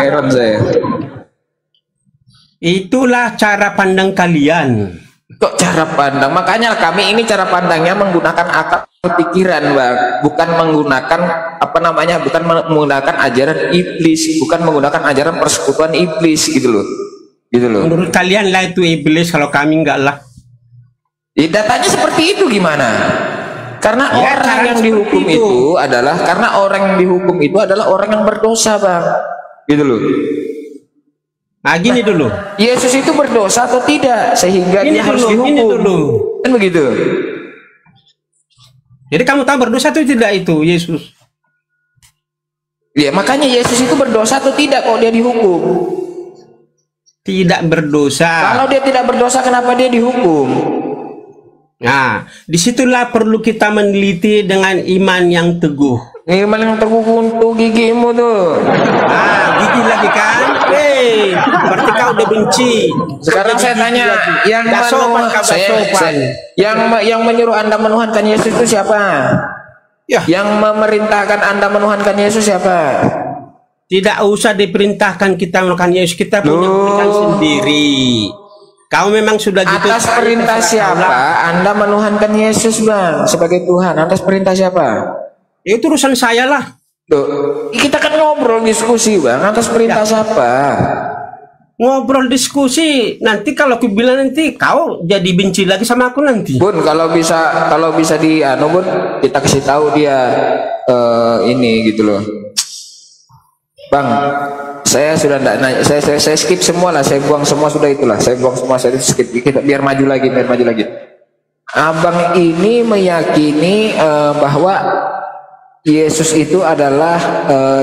heran saya. Itulah cara pandang kalian. Kok cara pandang? Makanya kami ini cara pandangnya menggunakan akal pikiran, Bang. Bukan menggunakan apa namanya? Bukan menggunakan ajaran iblis, bukan menggunakan ajaran persekutuan iblis gitu loh. Gitu loh. Menurut kalian lah itu iblis, kalau kami enggak lah. Ya, datanya seperti itu gimana? Karena ya, orang yang dihukum itu adalah karena orang yang dihukum itu adalah orang yang berdosa, Bang. Gitu loh. Nah, gini dulu. Yesus itu berdosa atau tidak sehingga dia harus dihukum? Ini dulu. Kan begitu. Jadi kamu tahu berdosa atau tidak itu Yesus? Ya, makanya Yesus itu berdosa atau tidak kalau dia dihukum? Tidak berdosa. Kalau dia tidak berdosa, kenapa dia dihukum? Nah, disitulah perlu kita meneliti dengan iman yang teguh. Iman yang teguh untuk gigimu tuh. Ah, gigi lagi kan? Berarti kau udah benci. Sekarang saya tanya, yang menyuruh Anda menuhankan Yesus itu siapa? Ya. Yang memerintahkan Anda menuhankan Yesus siapa? Tidak usah diperintahkan kita menuhankan Yesus, kita punya pilihan sendiri. Kau memang sudah gitu. Atas perintah siapa Anda menuhankan Yesus, Bang, sebagai Tuhan? Atas perintah siapa? Itu urusan saya lah. Loh, kita kan ngobrol diskusi, Bang. Atas perintah siapa? Ngobrol diskusi. Nanti kalau aku bilang nanti kau jadi benci lagi sama aku nanti. Bun, kalau bisa Bun, kita kasih tahu dia ini gitu loh. Bang, saya sudah enggak nanya, saya skip semua lah, saya buang semua sudah itulah. Saya buang semua, saya skip. Kita biar maju lagi. Abang ini meyakini bahwa Yesus itu adalah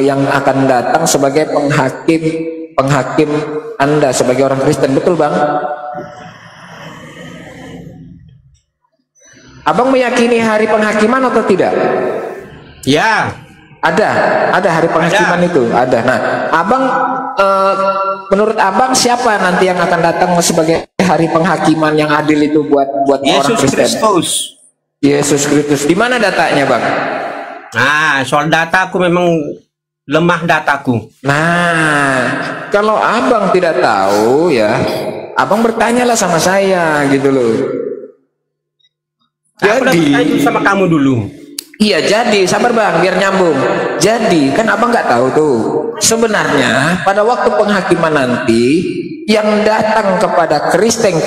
yang akan datang sebagai penghakim Anda sebagai orang Kristen, betul, Bang? Abang meyakini hari penghakiman atau tidak? Ya. Ada hari penghakiman itu, ada. Nah, Abang menurut Abang siapa nanti yang akan datang sebagai hari penghakiman yang adil itu buat orang Kristen? Yesus Kristus. Di mana datanya, Bang? Nah, soal data aku memang lemah dataku. Nah, kalau Abang tidak tahu ya, Abang bertanyalah sama saya gitu loh. Aku bertanya sama kamu dulu. Iya, jadi sabar, Bang, biar nyambung. Jadi kan Abang nggak tahu tuh, sebenarnya pada waktu penghakiman nanti yang datang kepada Kristen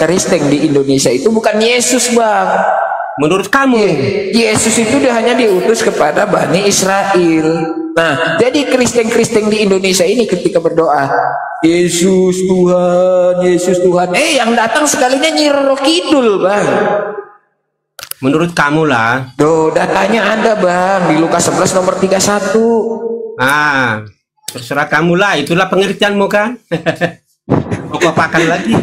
di Indonesia itu bukan Yesus, Bang. Menurut kamu? Yesus itu dia hanya diutus kepada Bani Israel. Nah, jadi Kristen di Indonesia ini ketika berdoa, Yesus Tuhan, Yesus Tuhan, yang datang sekalinya Nyi Roro Kidul, Bang. Menurut kamu lah. Tuh, datanya ada, Bang, di Lukas 11 nomor 31. Ah, terserah kamu lah, itulah pengertianmu kan. Mau apakan lagi?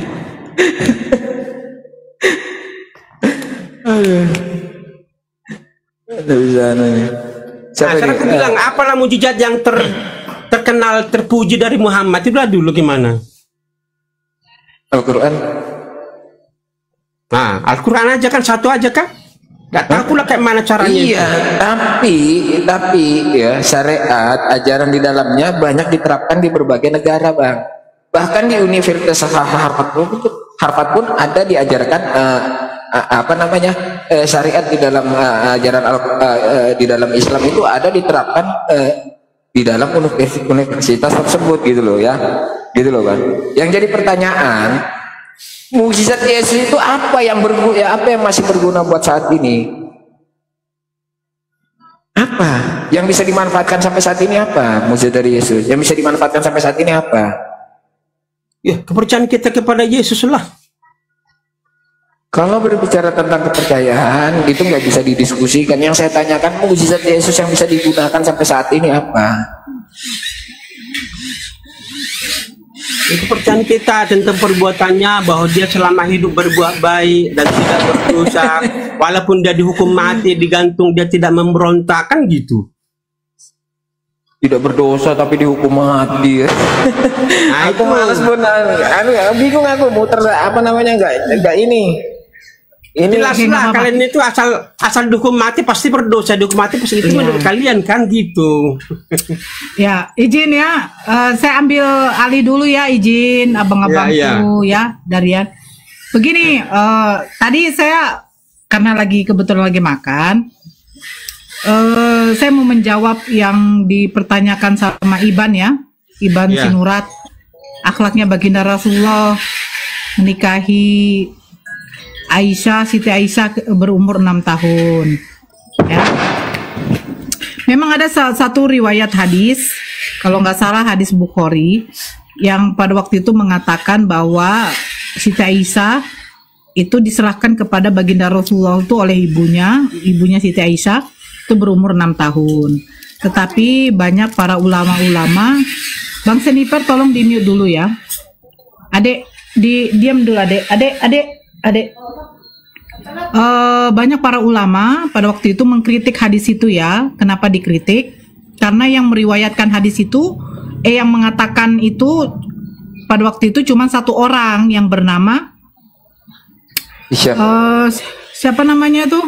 Siapa aku bilang apalah mujizat yang terkenal terpuji dari Muhammad, itulah dulu gimana? Al-Quran. Nah, Al-Quran aja kan, satu aja kan? Gak tahu lah kayak mana caranya. Iya, tapi ya syariat, ajaran di dalamnya banyak diterapkan di berbagai negara, Bang. Bahkan di Universitas Harvard pun ada diajarkan syariat di dalam ajaran di dalam Islam itu ada diterapkan di dalam universitas tersebut gitu loh ya. Gitu loh, Bang. Yang jadi pertanyaan, mukjizat Yesus itu apa yang masih berguna buat saat ini? Apa yang bisa dimanfaatkan sampai saat ini? Apa mukjizat dari Yesus yang bisa dimanfaatkan sampai saat ini? Apa? Ya, kepercayaan kita kepada Yesus lah. Kalau berbicara tentang kepercayaan itu nggak bisa didiskusikan. Yang saya tanyakan, mukjizat Yesus yang bisa digunakan sampai saat ini apa? Kepercayaan kita tentang perbuatannya, bahwa dia selama hidup berbuat baik dan tidak berdosa, walaupun dia dihukum mati, digantung, dia tidak memberontak, kan gitu. Tidak berdosa tapi dihukum mati. Nah, aku malas, Bun. Bingung aku muter nggak ini. Ini Jelaslah kalian itu asal dihukum mati pasti berdosa, dihukum mati pasti itu menurut kalian kan gitu. Ya, izin ya, saya ambil alih dulu ya, izin abang-abangku ya, Darian. Begini, tadi saya karena kebetulan lagi makan, saya mau menjawab yang dipertanyakan sama Iban ya, Iban Sinurat, akhlaknya baginda Rasulullah menikahi Aisyah, Siti Aisyah berumur 6 tahun. Ya. Memang ada satu riwayat hadis, kalau nggak salah hadis Bukhari, yang pada waktu itu mengatakan bahwa Siti Aisyah itu diserahkan kepada baginda Rasulullah itu oleh ibunya Siti Aisyah itu berumur 6 tahun. Tetapi banyak para ulama-ulama, Bang Seniper tolong di-mute dulu ya. Adek, diam dulu adek. Banyak para ulama pada waktu itu mengkritik hadis itu ya. Kenapa dikritik? Karena yang meriwayatkan hadis itu, yang mengatakan itu pada waktu itu cuma satu orang yang bernama siapa namanya tuh?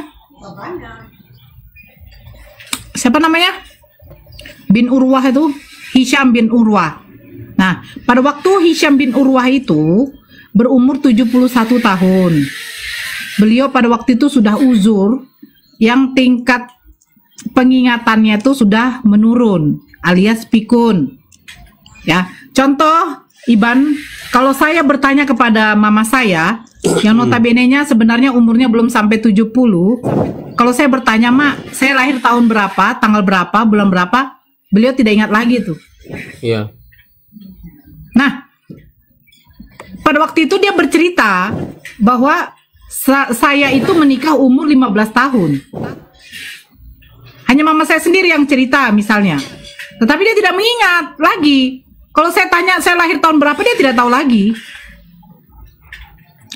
Siapa namanya? Bin Urwah itu, Hisham bin Urwah. Nah, pada waktu Hisham bin Urwah itu berumur 71 tahun. Beliau pada waktu itu sudah uzur, yang tingkat pengingatannya itu sudah menurun, alias pikun. Ya, contoh Iban, kalau saya bertanya kepada mama saya, yang notabene-nya sebenarnya umurnya belum sampai 70, kalau saya bertanya, "Mak, saya lahir tahun berapa, tanggal berapa, bulan berapa?" Beliau tidak ingat lagi tuh. Iya. Nah, pada waktu itu dia bercerita bahwa saya itu menikah umur 15 tahun. Hanya mama saya sendiri yang cerita misalnya. Tetapi dia tidak mengingat lagi. Kalau saya tanya saya lahir tahun berapa, dia tidak tahu lagi.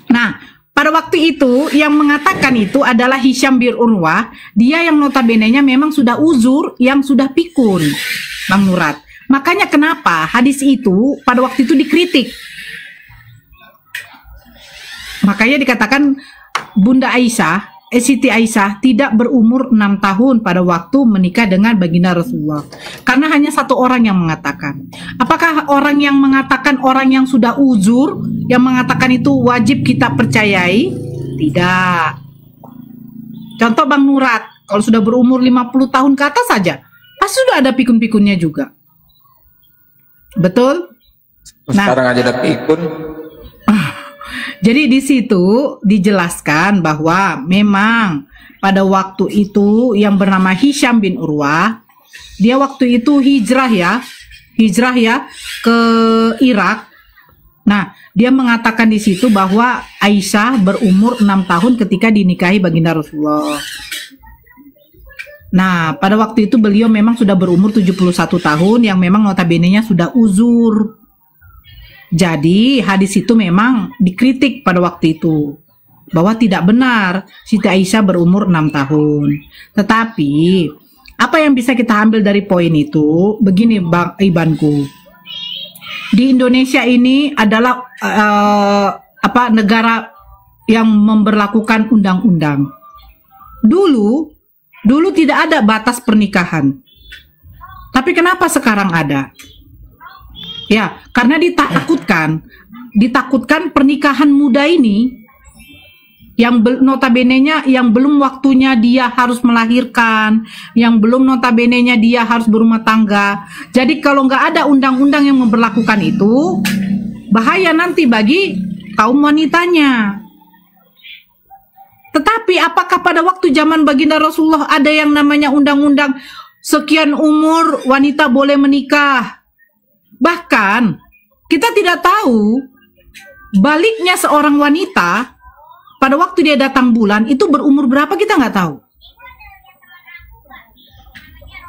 Nah, pada waktu itu yang mengatakan itu adalah Hisham bin Urwah. Dia yang notabene-nya memang sudah uzur, yang sudah pikun, Bang Nurat. Makanya kenapa hadis itu pada waktu itu dikritik. Makanya dikatakan Bunda Aisyah, Siti Aisyah tidak berumur 6 tahun pada waktu menikah dengan baginda Rasulullah. Karena hanya satu orang yang mengatakan. Apakah orang yang mengatakan orang yang sudah uzur, yang mengatakan itu wajib kita percayai? Tidak. Contoh Bang Nurat, kalau sudah berumur 50 tahun ke atas saja, pasti sudah ada pikun-pikunnya juga. Betul? Sekarang aja ada pikun. Jadi di situ dijelaskan bahwa memang pada waktu itu yang bernama Hisham bin Urwah, dia waktu itu hijrah ya ke Irak. Nah, dia mengatakan di situ bahwa Aisyah berumur 6 tahun ketika dinikahi baginda Rasulullah. Nah, pada waktu itu beliau memang sudah berumur 71 tahun yang memang notabene-nya sudah uzur. Jadi hadis itu memang dikritik pada waktu itu bahwa tidak benar Siti Aisyah berumur 6 tahun. Tetapi apa yang bisa kita ambil dari poin itu? Begini Bang Ibanku. Di Indonesia ini adalah negara yang memberlakukan undang-undang. Dulu tidak ada batas pernikahan. Tapi kenapa sekarang ada? Ya, karena ditakutkan pernikahan muda ini yang notabene-nya yang belum waktunya dia harus melahirkan, yang belum notabene-nya dia harus berumah tangga. Jadi kalau nggak ada undang-undang yang memberlakukan itu, bahaya nanti bagi kaum wanitanya. Tetapi apakah pada waktu zaman baginda Rasulullah ada yang namanya undang-undang sekian umur wanita boleh menikah? Bahkan kita tidak tahu baliknya seorang wanita pada waktu dia datang bulan itu berumur berapa, kita nggak tahu.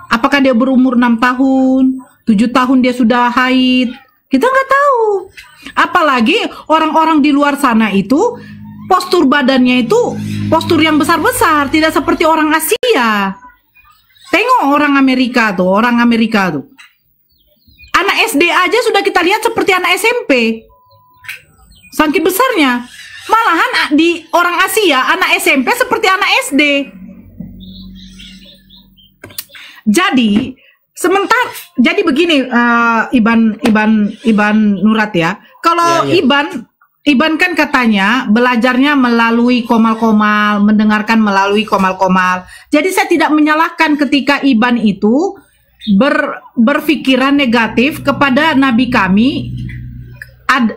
Apakah dia berumur 6 tahun, 7 tahun dia sudah haid, kita nggak tahu. Apalagi orang-orang di luar sana itu postur badannya itu postur yang besar-besar, tidak seperti orang Asia. Tengok orang Amerika tuh. Anak SD aja sudah kita lihat seperti anak SMP. Saking besarnya. Malahan di orang Asia, anak SMP seperti anak SD. Jadi begini, Iban Nurat ya. Kalau Iban kan katanya belajarnya melalui komal-komal, mendengarkan melalui komal-komal. Jadi saya tidak menyalahkan ketika Iban itu berpikiran negatif kepada Nabi kami.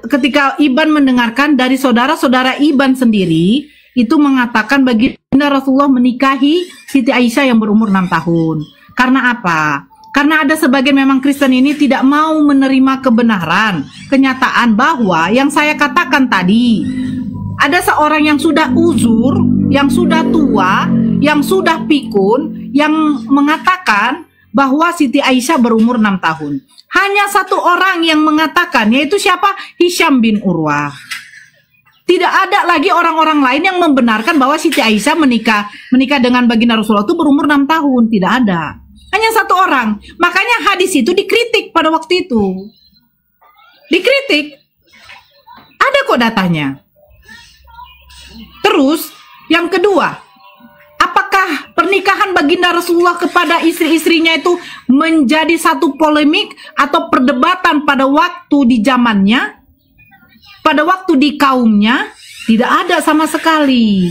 Ketika Iban mendengarkan dari saudara-saudara Iban sendiri itu mengatakan baginda Rasulullah menikahi Siti Aisyah yang berumur 6 tahun. Karena apa? Karena ada sebagian memang Kristen ini tidak mau menerima kebenaran, kenyataan bahwa yang saya katakan tadi, ada seorang yang sudah uzur, yang sudah tua, yang sudah pikun, yang mengatakan bahwa Siti Aisyah berumur 6 tahun. Hanya satu orang yang mengatakan, yaitu siapa? Hisham bin Urwah. Tidak ada lagi orang-orang lain yang membenarkan bahwa Siti Aisyah menikah dengan baginda Rasulullah itu berumur 6 tahun. Tidak ada. Hanya satu orang. Makanya hadis itu dikritik pada waktu itu. Dikritik. Ada kok datanya. Terus, yang kedua, apakah pernikahan baginda Rasulullah kepada istri-istrinya itu menjadi satu polemik atau perdebatan pada waktu di zamannya? Pada waktu di kaumnya? Tidak ada sama sekali.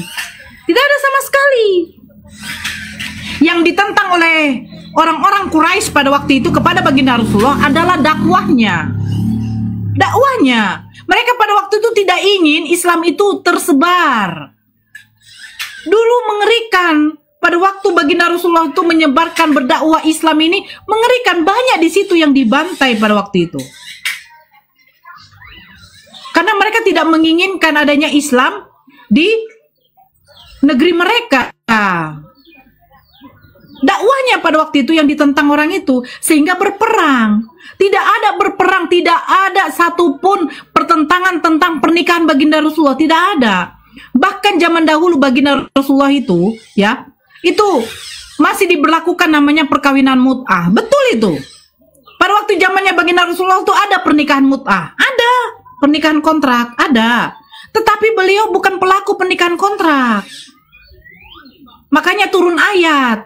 Tidak ada sama sekali. Yang ditentang oleh orang-orang Quraisy pada waktu itu kepada baginda Rasulullah adalah dakwahnya. Dakwahnya. Mereka pada waktu itu tidak ingin Islam itu tersebar. Dulu mengerikan. Pada waktu baginda Rasulullah itu menyebarkan berdakwah Islam ini mengerikan, banyak di situ yang dibantai pada waktu itu. Karena mereka tidak menginginkan adanya Islam di negeri mereka. Dakwahnya pada waktu itu yang ditentang orang itu, sehingga berperang. Tidak ada berperang, tidak ada satupun pertentangan tentang pernikahan baginda Rasulullah, tidak ada. Bahkan zaman dahulu baginda Rasulullah itu, ya, itu masih diberlakukan namanya perkawinan mut'ah. Betul itu. Pada waktu zamannya baginda Rasulullah itu ada pernikahan mut'ah, ada pernikahan kontrak, ada. Tetapi beliau bukan pelaku pernikahan kontrak. Makanya turun ayat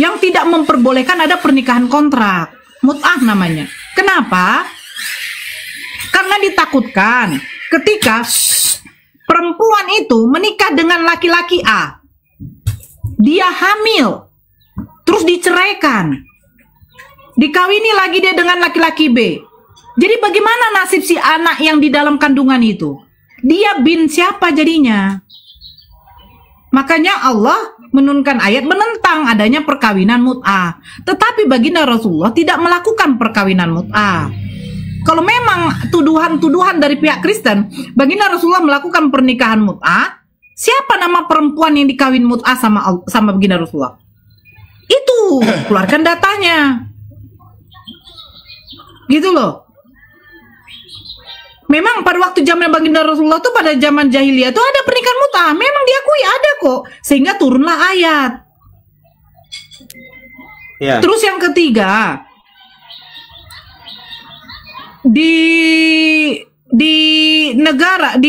yang tidak memperbolehkan ada pernikahan kontrak, mut'ah namanya. Kenapa? Karena ditakutkan ketika perempuan itu menikah dengan laki-laki A, dia hamil, terus diceraikan, dikawini lagi dia dengan laki-laki B. Jadi bagaimana nasib si anak yang di dalam kandungan itu? Dia bin siapa jadinya? Makanya Allah menurunkan ayat menentang adanya perkawinan mut'ah. Tetapi baginda Rasulullah tidak melakukan perkawinan mut'ah. Kalau memang tuduhan-tuduhan dari pihak Kristen, baginda Rasulullah melakukan pernikahan mut'ah, siapa nama perempuan yang dikawin mut'ah sama baginda Rasulullah? Itu, keluarkan datanya. Gitu loh. Memang pada waktu zaman baginda Rasulullah tuh pada zaman jahiliyah tuh ada pernikahan mut'ah, memang diakui ada kok, sehingga turunlah ayat. Ya. Terus yang ketiga, di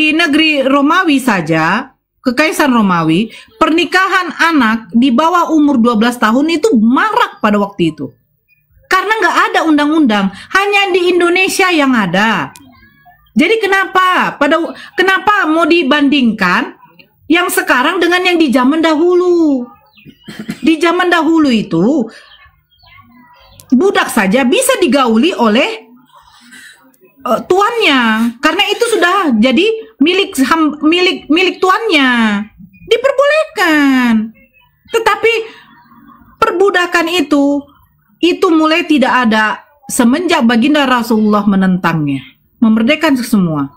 negeri Romawi saja, Kekaisaran Romawi, pernikahan anak di bawah umur 12 tahun itu marak pada waktu itu. Karena nggak ada undang-undang, hanya di Indonesia yang ada. Jadi kenapa mau dibandingkan yang sekarang dengan yang di zaman dahulu? Di zaman dahulu itu budak saja bisa digauli oleh tuannya, karena itu sudah jadi milik tuannya, diperbolehkan. Tetapi perbudakan itu mulai tidak ada semenjak baginda Rasulullah menentangnya, memerdekakan semua.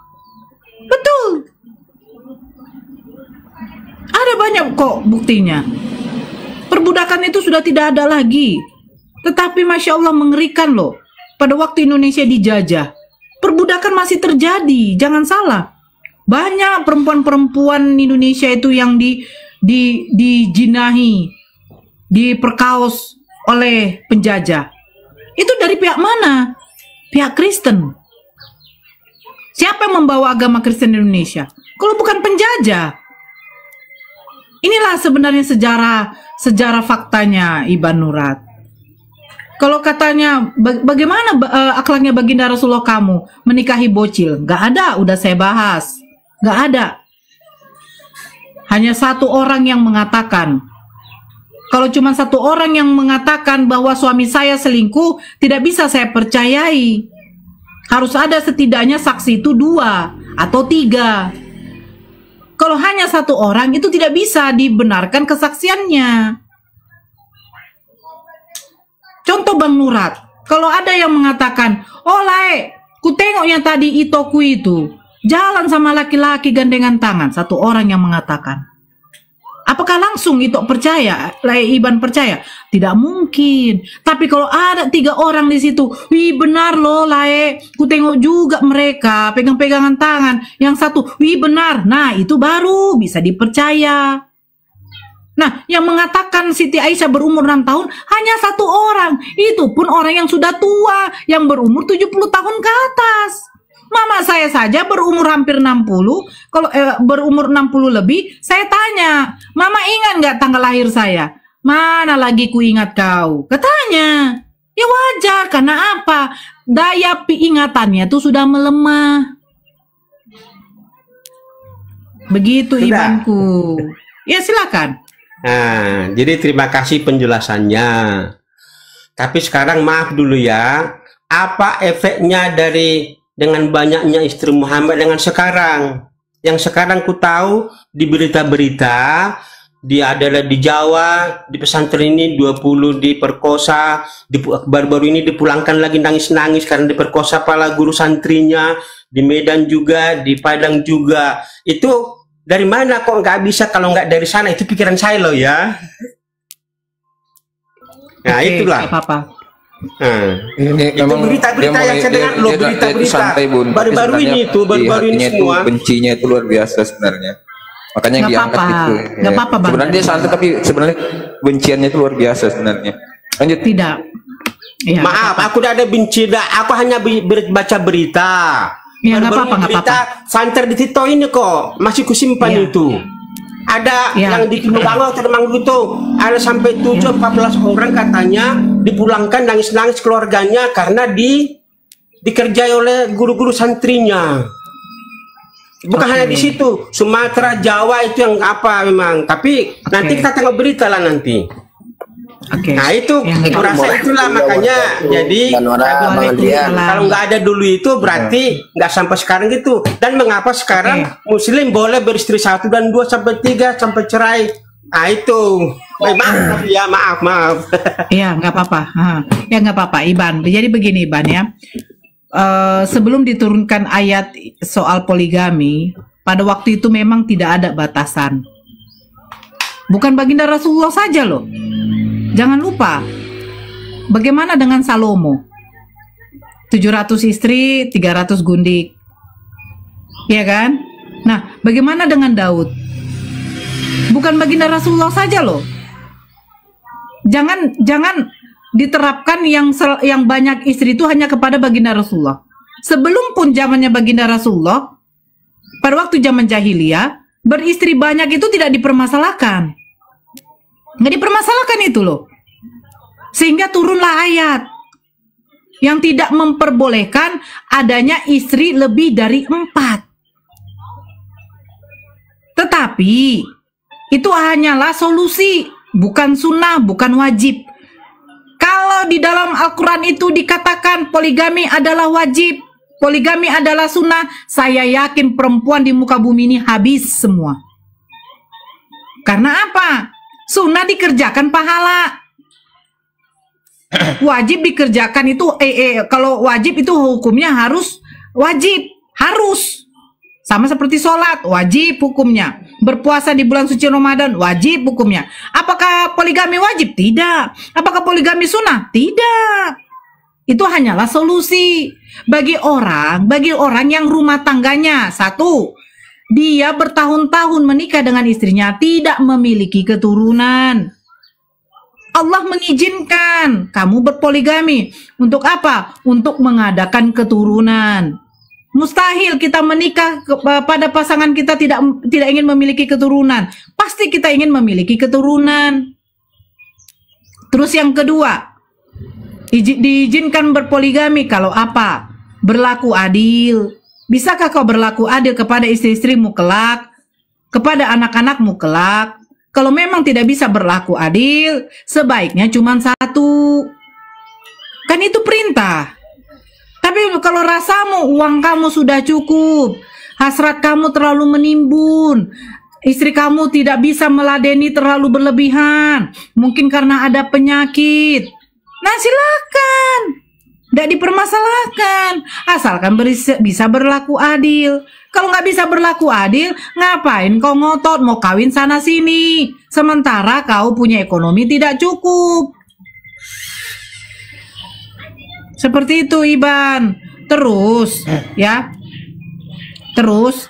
Betul. Ada banyak kok buktinya. Perbudakan itu sudah tidak ada lagi. Tetapi Masya Allah mengerikan loh. Pada waktu Indonesia dijajah, perbudakan masih terjadi. Jangan salah. Banyak perempuan-perempuan Indonesia itu yang dijinahi, diperkaos oleh penjajah. Itu dari pihak mana? Pihak Kristen. Siapa yang membawa agama Kristen di Indonesia? Kalau bukan penjajah. Inilah sebenarnya sejarah faktanya Iban Nurat. Kalau katanya bagaimana akhlaknya baginda Rasulullah kamu menikahi bocil? Nggak ada, udah saya bahas. Nggak ada. Hanya satu orang yang mengatakan. Kalau cuma satu orang yang mengatakan bahwa suami saya selingkuh, tidak bisa saya percayai. Harus ada setidaknya saksi itu 2 atau 3. Kalau hanya satu orang itu tidak bisa dibenarkan kesaksiannya. Contoh Bang Nurat, kalau ada yang mengatakan, oh Lai, ku tengok yang tadi Itoku itu jalan sama laki-laki gandengan tangan, satu orang yang mengatakan. Apakah langsung Ito percaya, Lai Iban percaya? Tidak mungkin. Tapi kalau ada 3 orang di situ, wih benar loh Lai, ku tengok juga mereka pegang-pegangan tangan. Yang satu, wih benar. Nah itu baru bisa dipercaya. Nah, yang mengatakan Siti Aisyah berumur 6 tahun hanya satu orang. Itu pun orang yang sudah tua, yang berumur 70 tahun ke atas. Mama saya saja berumur hampir 60. Kalau berumur 60 lebih, saya tanya, Mama ingat nggak tanggal lahir saya? Mana lagi ku ingat kau? Katanya, ya wajar, karena apa? Daya ingatannya itu sudah melemah. Begitu Ibanku. Ya silakan. Nah, jadi terima kasih penjelasannya. Tapi sekarang maaf dulu ya, apa efeknya dengan banyaknya istri Muhammad dengan sekarang? Yang sekarang ku tahu di berita-berita, dia adalah di Jawa, di pesantren ini 20 diperkosa, baru-baru ini dipulangkan lagi nangis-nangis karena diperkosa pala guru santrinya, di Medan juga, di Padang juga. Itu dari mana kok nggak bisa kalau nggak dari sana? Itu pikiran saya loh ya. Nah itulah. Apa-apa. Itu berita-berita yang saya dengar loh, berita-berita baru-baru ini semua. Bencinya itu luar biasa sebenarnya. Makanya yang diangkat itu. Nggak apa-apa Bang. Sebenarnya dia santai tapi sebenarnya benciannya itu luar biasa sebenarnya. Lanjut. Tidak. Ya, maaf, aku tidak ada benci. Aku hanya baca berita. Ya nggak apa-apa, nggak apa-apa. Santer di Tito ini kok masih kusimpan itu. Ada yang di Kinubango terbang itu ada sampai 14 orang katanya dipulangkan nangis-nangis keluarganya karena dikerjai oleh guru-guru santrinya. Bukan hanya di situ, Sumatera, Jawa itu yang apa memang. Tapi nanti kita tengok berita lah nanti. Nah itu rasa itulah makanya jadi kalau nggak ada dulu itu berarti nggak sampai sekarang gitu. Dan mengapa sekarang Muslim boleh beristri 1 dan 2 sampai 3 sampai cerai? Nah itu maaf ya, maaf. Iya nggak apa-apa. Ya nggak apa-apa Iban. Jadi begini Iban ya. Sebelum diturunkan ayat soal poligami, pada waktu itu memang tidak ada batasan. Bukan baginda Rasulullah saja loh. Jangan lupa, bagaimana dengan Salomo? 700 istri, 300 gundik. Ya kan? Nah, bagaimana dengan Daud? Bukan baginda Rasulullah saja loh. Jangan diterapkan yang banyak istri itu hanya kepada baginda Rasulullah. Sebelum pun zamannya baginda Rasulullah, pada waktu zaman jahiliyah, beristri banyak itu tidak dipermasalahkan. Nggak dipermasalahkan itu loh. Sehingga turunlah ayat yang tidak memperbolehkan adanya istri lebih dari 4. Tetapi itu hanyalah solusi, bukan sunnah, bukan wajib. Kalau di dalam Al-Quran itu dikatakan poligami adalah wajib, poligami adalah sunnah, saya yakin perempuan di muka bumi ini habis semua. Karena apa? Sunnah dikerjakan pahala, wajib dikerjakan itu kalau wajib itu hukumnya harus wajib, harus sama seperti sholat wajib hukumnya, berpuasa di bulan suci Ramadan wajib hukumnya. Apakah poligami wajib? Tidak. Apakah poligami sunnah? Tidak. Itu hanyalah solusi bagi orang yang rumah tangganya satu, dia bertahun-tahun menikah dengan istrinya tidak memiliki keturunan. Allah mengizinkan kamu berpoligami. Untuk apa? Untuk mengadakan keturunan. Mustahil kita menikah pada pasangan kita tidak ingin memiliki keturunan. Pasti kita ingin memiliki keturunan. Terus yang kedua, diizinkan berpoligami kalau apa? Berlaku adil. Bisakah kau berlaku adil kepada istri-istrimu kelak? Kepada anak-anakmu kelak? Kalau memang tidak bisa berlaku adil, sebaiknya cuma satu. Kan itu perintah. Tapi kalau rasamu uang kamu sudah cukup, hasrat kamu terlalu menimbun, istri kamu tidak bisa meladeni terlalu berlebihan, mungkin karena ada penyakit, nah silakan, tidak dipermasalahkan, asalkan bisa berlaku adil. Kalau nggak bisa berlaku adil, ngapain kau ngotot mau kawin sana sini, sementara kau punya ekonomi tidak cukup. Seperti itu Iban. Terus ya. Terus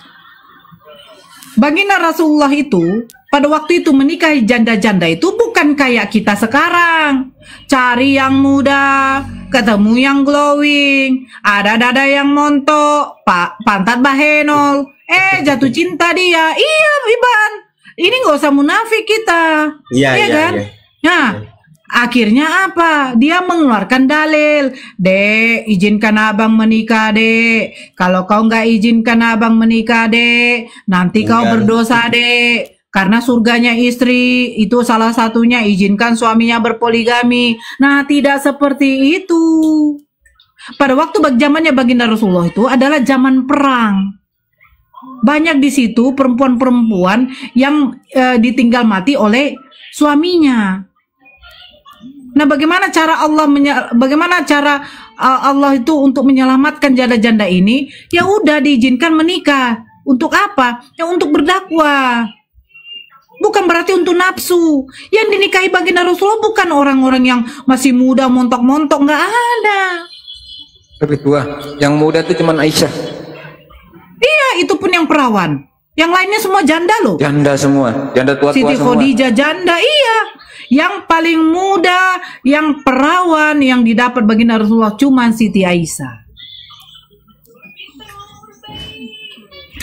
baginda Rasulullah itu pada waktu itu menikahi janda-janda itu bukan kayak kita sekarang. Cari yang muda, ketemu yang glowing, ada dada yang montok, pantat bahenol, jatuh cinta dia. Iya Iban. Ini nggak usah munafik kita. Iya kan? Iya. Nah, akhirnya apa? Dia mengeluarkan dalil. Dek, izinkan abang menikah, dek. Kalau kau nggak izinkan abang menikah, dek, nanti kau berdosa, dek. Karena surganya istri itu salah satunya izinkan suaminya berpoligami. Nah, tidak seperti itu. Pada waktu zamannya baginda Rasulullah itu adalah zaman perang. Banyak di situ perempuan-perempuan yang ditinggal mati oleh suaminya. Nah, bagaimana cara Allah itu untuk menyelamatkan janda-janda ini? Ya udah diizinkan menikah. Untuk apa? Ya untuk berdakwah. Bukan berarti untuk nafsu. Yang dinikahi baginda Rasulullah bukan orang-orang yang masih muda montok-montok, nggak ada. Lebih tua. Yang muda itu cuma Aisyah. Iya, itu pun yang perawan. Yang lainnya semua janda loh. Janda semua. Janda tua-tua Siti semua. Khadijah janda, iya. Yang paling muda, yang perawan yang didapat baginda Rasulullah cuma Siti Aisyah.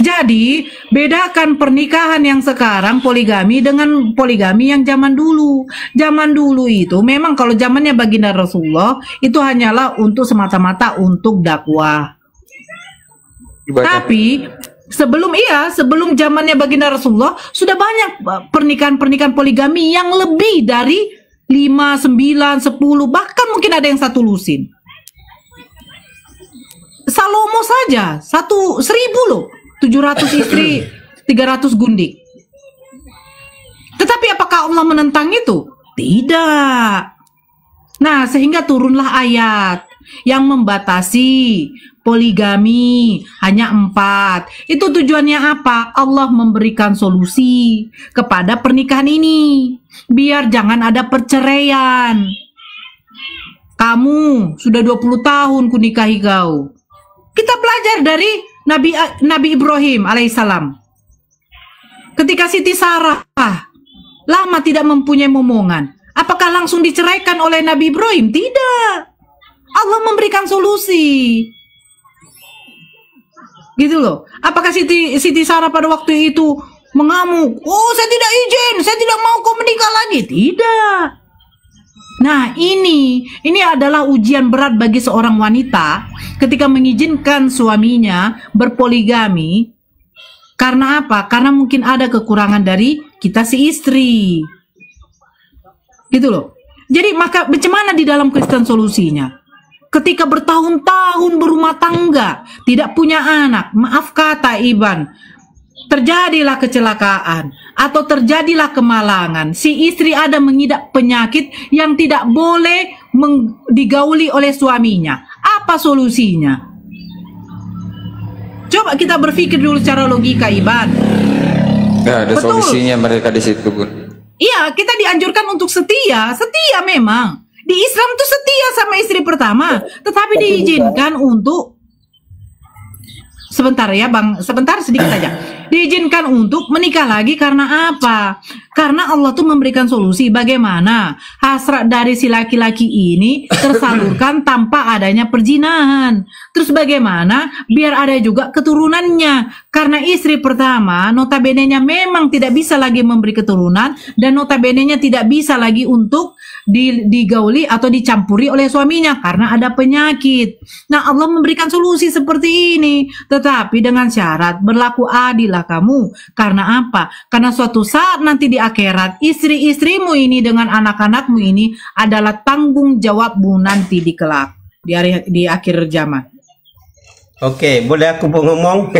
Jadi, bedakan pernikahan yang sekarang poligami dengan poligami yang zaman dulu. Zaman dulu itu memang kalau zamannya baginda Rasulullah itu hanyalah untuk semata-mata untuk dakwah. Tapi sebelum zamannya baginda Rasulullah sudah banyak pernikahan-pernikahan poligami yang lebih dari 5, 9, 10, bahkan mungkin ada yang 1 lusin. Salomo saja 1.000 loh, 700 istri, 300 gundik. Tetapi apakah Allah menentang itu? Tidak. Nah, sehingga turunlah ayat yang membatasi poligami hanya 4. Itu tujuannya apa? Allah memberikan solusi kepada pernikahan ini biar jangan ada perceraian. Kamu sudah 20 tahun kunikahi kau. Kita belajar dari Nabi Ibrahim alaihissalam. Ketika Siti Sarah lama tidak mempunyai momongan, apakah langsung diceraikan oleh Nabi Ibrahim? Tidak. Allah memberikan solusi. Gitu loh. Apakah Siti Sarah pada waktu itu mengamuk? Oh, saya tidak izin, saya tidak mau kau menikah lagi. Tidak. Nah, ini adalah ujian berat bagi seorang wanita ketika mengizinkan suaminya berpoligami. Karena apa? Karena mungkin ada kekurangan dari kita si istri. Gitu loh. Jadi maka bagaimana di dalam Kristen solusinya? Ketika bertahun-tahun berumah tangga, tidak punya anak, maaf kata Iban, terjadilah kecelakaan atau terjadilah kemalangan, si istri ada mengidap penyakit yang tidak boleh digauli oleh suaminya. Apa solusinya? Coba kita berpikir dulu secara logika, Iban. Ya, ada betul. Solusinya mereka di situ, Bun. Iya, kita dianjurkan untuk setia memang. Di Islam tuh setia sama istri pertama, tetapi diizinkan untuk sebentar ya Bang, sebentar sedikit aja. Diizinkan untuk menikah lagi karena apa? Karena Allah tuh memberikan solusi bagaimana hasrat dari si laki-laki ini tersalurkan tanpa adanya perzinahan. Terus bagaimana biar ada juga keturunannya? Karena istri pertama notabene-nya memang tidak bisa lagi memberi keturunan dan notabene-nya tidak bisa lagi untuk digauli atau dicampuri oleh suaminya karena ada penyakit. Nah, Allah memberikan solusi seperti ini, tetapi dengan syarat berlaku adillah kamu. Karena apa? Karena suatu saat nanti di akhirat istri-istrimu ini dengan anak-anakmu ini adalah tanggung jawabmu nanti di kelak di akhir zaman. Oke, boleh aku mau ngomong?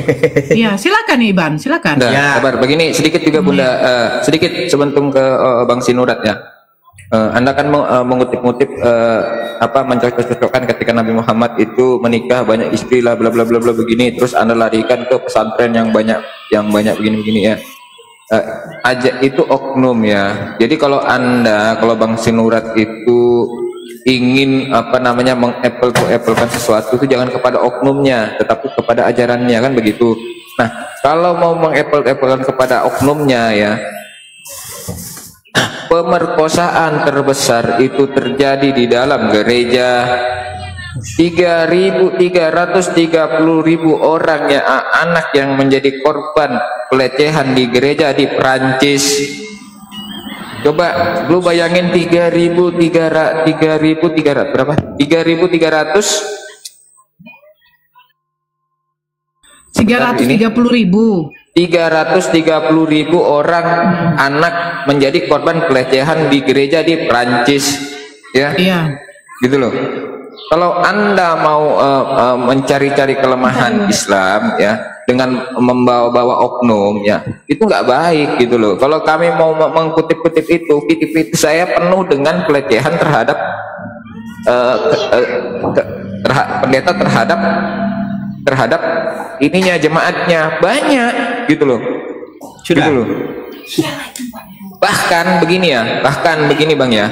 Iya, silakan Iban, silakan. Nah, Ya. sabar. Begini sedikit juga Bunda, sedikit sebelum ke Bang Sinurat ya. Anda kan mengutip-ngutip mencocok-cocokkan ketika Nabi Muhammad itu menikah banyak istri lah bla bla bla bla begini, terus Anda larikan ke pesantren yang banyak begini-begini ya. Aja itu oknum ya. Jadi kalau Bang Sinurat itu ingin mengapple-to-applekan sesuatu itu jangan kepada oknumnya, tetapi kepada ajarannya, kan begitu. Nah, kalau mau mengapple-to-applekan kepada oknumnya ya, pemerkosaan terbesar itu terjadi di dalam gereja. 3.330.000 orang ya, anak yang menjadi korban pelecehan di gereja di Perancis. Coba lu bayangin 3.300 berapa? 330.000 orang anak menjadi korban pelecehan di gereja di Perancis ya. Iya. Gitu loh. Kalau Anda mau mencari-cari kelemahan Islam ya dengan membawa-bawa oknum ya, itu nggak baik gitu loh. Kalau kami mau mengkutip-kutip itu, kutip saya penuh dengan pelecehan terhadap pendeta terhadap ininya jemaatnya banyak gitu loh. Sudah. Gitu loh. Bahkan begini Bang ya,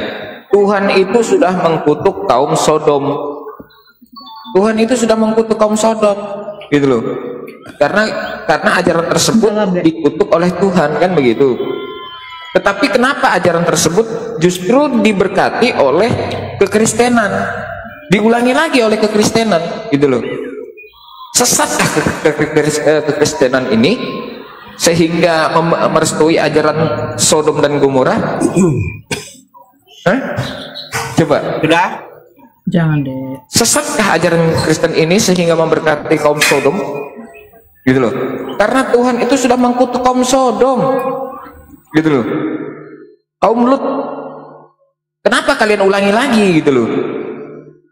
Tuhan itu sudah mengkutuk kaum Sodom. Tuhan itu sudah mengkutuk kaum Sodom gitu loh. Karena ajaran tersebut dikutuk oleh Tuhan, kan begitu. Tetapi kenapa ajaran tersebut justru diberkati oleh kekristenan, diulangi lagi oleh kekristenan gitu loh. Sesatkah kekristenan ini sehingga merestui ajaran Sodom dan Gomora? Coba. Sudah? Jangan deh. Sesatkah ajaran Kristen ini sehingga memberkati kaum Sodom? Gitu loh. Karena Tuhan itu sudah mengkutuk kaum Sodom. Gitu loh. Kaum Lut. Kenapa kalian ulangi lagi gitu loh?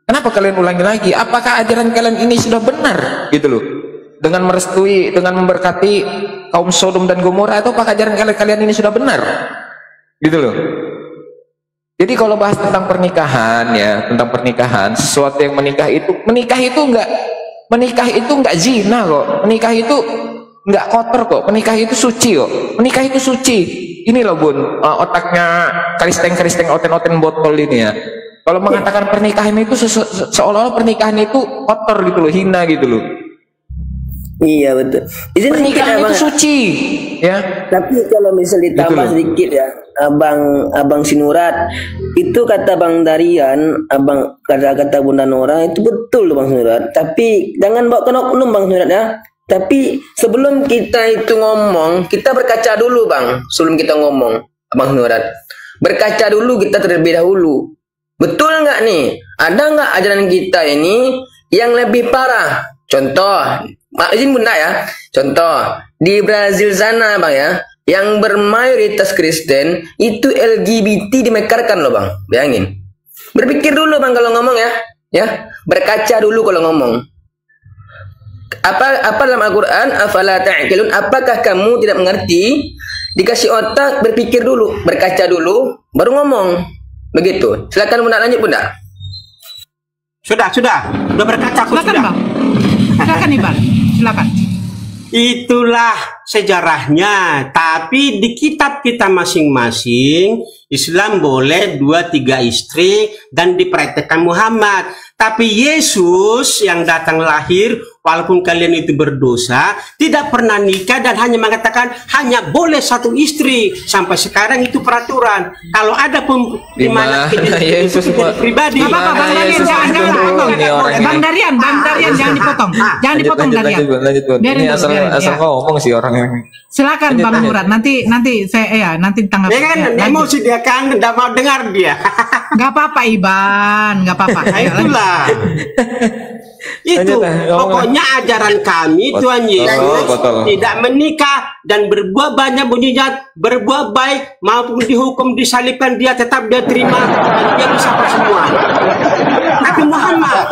Kenapa kalian ulangi lagi? Apakah ajaran kalian ini sudah benar gitu loh? Dengan merestui, dengan memberkati kaum Sodom dan Gomora, itu apakah ajaran kalian ini sudah benar? Gitu loh. Jadi kalau bahas tentang pernikahan ya, tentang pernikahan, sesuatu yang menikah itu enggak zina kok. Menikah itu enggak kotor kok. Menikah itu suci kok. Menikah itu suci. Ini loh Bun, otaknya karisteng oten botol ini ya. Kalau mengatakan pernikahan itu seolah-olah pernikahan itu kotor gitu loh, hina gitu loh. Iya betul. Pernikahan itu suci, ya. Tapi kalau misal ditambah sedikit ya, abang Sinurat, itu kata Bang Darian, kata Bunda Nora itu betul loh Bang Sinurat. Tapi jangan bawa oknum Bang Sinurat ya. Tapi sebelum kita itu ngomong, kita berkaca dulu Bang. Sebelum kita ngomong, Bang Sinurat, berkaca dulu kita terlebih dahulu. Betul nggak nih? Ada nggak ajaran kita ini yang lebih parah? Contoh. Izin Bunda ya, contoh di Brazil sana Bang ya, yang bermayoritas Kristen itu LGBT dimekarkan loh Bang, bayangin. Berpikir dulu Bang kalau ngomong ya, berkaca dulu kalau ngomong. Apa dalam Al-Quran? Afala ta'qilun? Apakah kamu tidak mengerti? Dikasih otak, berpikir dulu, berkaca dulu, baru ngomong. Begitu. Silakan Bunda, lanjut Bunda. Sudah berkaca aku Silakan sudah. Bang. Silakan nih Bang. Silakan. Itulah sejarahnya. Tapi di kitab kita masing-masing, Islam boleh 2-3 istri dan dipraktekkan Muhammad. Tapi Yesus yang datang lahir walaupun kalian itu berdosa, tidak pernah nikah dan hanya mengatakan hanya boleh satu istri. Sampai sekarang itu peraturan. Kalau ada di mana Yesus pribadi, Nggak apa-apa, Bang Darian, jangan dipotong. Bang Darian, jangan dipotong. Jangan dipotong, Darian. Ini asal ngomong sih orang ini. Silakan Bang Murad, nanti saya nanti tanggapi. Ya kan, emosi dia kan, tidak mau dengar dia. Nggak apa-apa Iban, nggak apa-apa. Nah, itulah. Itu pokoknya ajaran kami Tuhan Yesus tidak menikah dan berbuat banyak mujizat, berbuat baik maupun dihukum disalibkan dia tetap dia terima dan dia bisa semua. Tapi Muhammad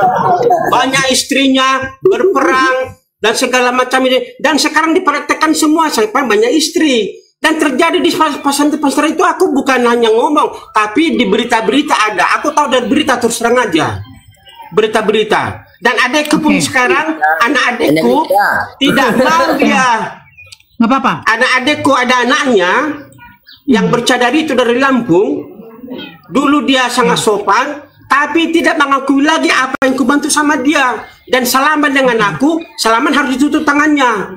banyak istrinya, berperang dan segala macam ini, dan sekarang dipraktekkan semua sampai banyak istri. Dan terjadi di pesantren itu, aku bukan hanya ngomong, tapi di berita-berita ada. Aku tahu dari berita, terus terang aja. Berita-berita. Dan adekku pun sekarang, anak adekku tidak mau dia. Nggak apa-apa. Anak adekku ada anaknya yang bercadari itu dari Lampung. Dulu dia sangat sopan, tapi tidak mengakui lagi apa yang kubantu sama dia. Dan salaman dengan aku, salaman harus ditutup tangannya.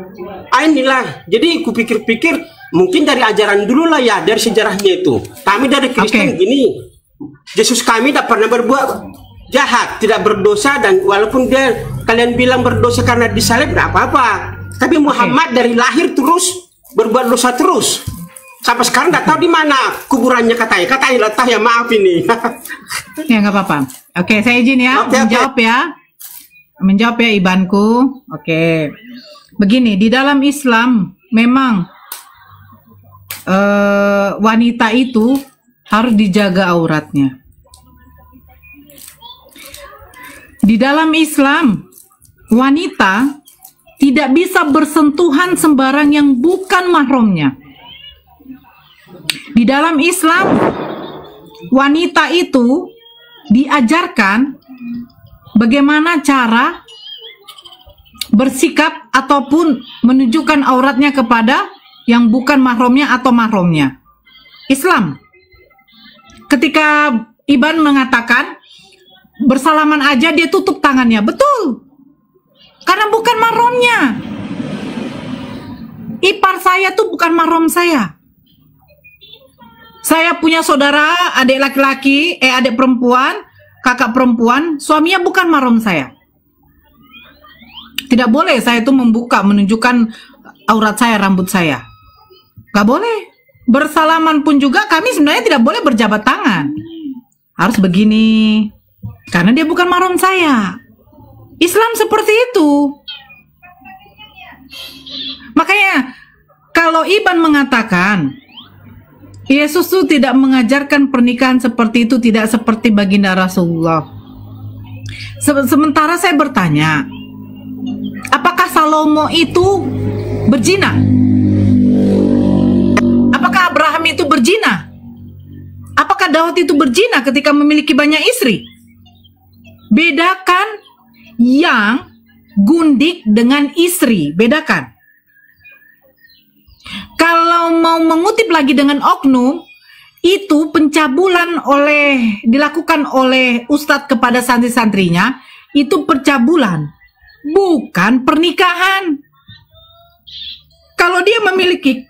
Inilah. Jadi aku pikir-pikir, mungkin dari ajaran dulu lah ya, dari sejarahnya itu. Kami dari Kristen gini, Yesus kami tidak pernah berbuat jahat, tidak berdosa, dan walaupun dia kalian bilang berdosa karena disalib, tidak apa-apa. Tapi Muhammad dari lahir terus berbuat dosa terus. Sampai sekarang tidak tahu di mana kuburannya katanya letak ya, maaf ini. Ya nggak apa-apa. Oke, saya izin ya, menjawab ya Ibanku. Oke, begini, di dalam Islam memang wanita itu harus dijaga auratnya. Di dalam Islam, wanita tidak bisa bersentuhan sembarang yang bukan mahramnya. Di dalam Islam, wanita itu diajarkan bagaimana cara bersikap ataupun menunjukkan auratnya kepada yang bukan mahramnya atau mahramnya. Islam, ketika Iban mengatakan bersalaman aja dia tutup tangannya, betul, karena bukan mahramnya. Ipar saya tuh bukan mahram saya. Saya punya saudara, adik laki-laki, adik perempuan, kakak perempuan, suaminya bukan mahram saya. Tidak boleh saya tuh membuka, menunjukkan aurat saya, rambut saya. Gak boleh. Bersalaman pun juga kami sebenarnya tidak boleh berjabat tangan. Harus begini, karena dia bukan mahram saya. Islam seperti itu. Makanya kalau Iban mengatakan Yesus itu tidak mengajarkan pernikahan seperti itu, tidak seperti baginda Rasulullah. Sementara saya bertanya, apakah Salomo itu berzina? Apakah Abraham itu berzina? Apakah Daud itu berzina ketika memiliki banyak istri? Bedakan yang gundik dengan istri, bedakan. Kalau mau mengutip lagi dengan oknum, itu pencabulan dilakukan oleh ustadz kepada santri-santrinya, itu percabulan, bukan pernikahan. Kalau dia memiliki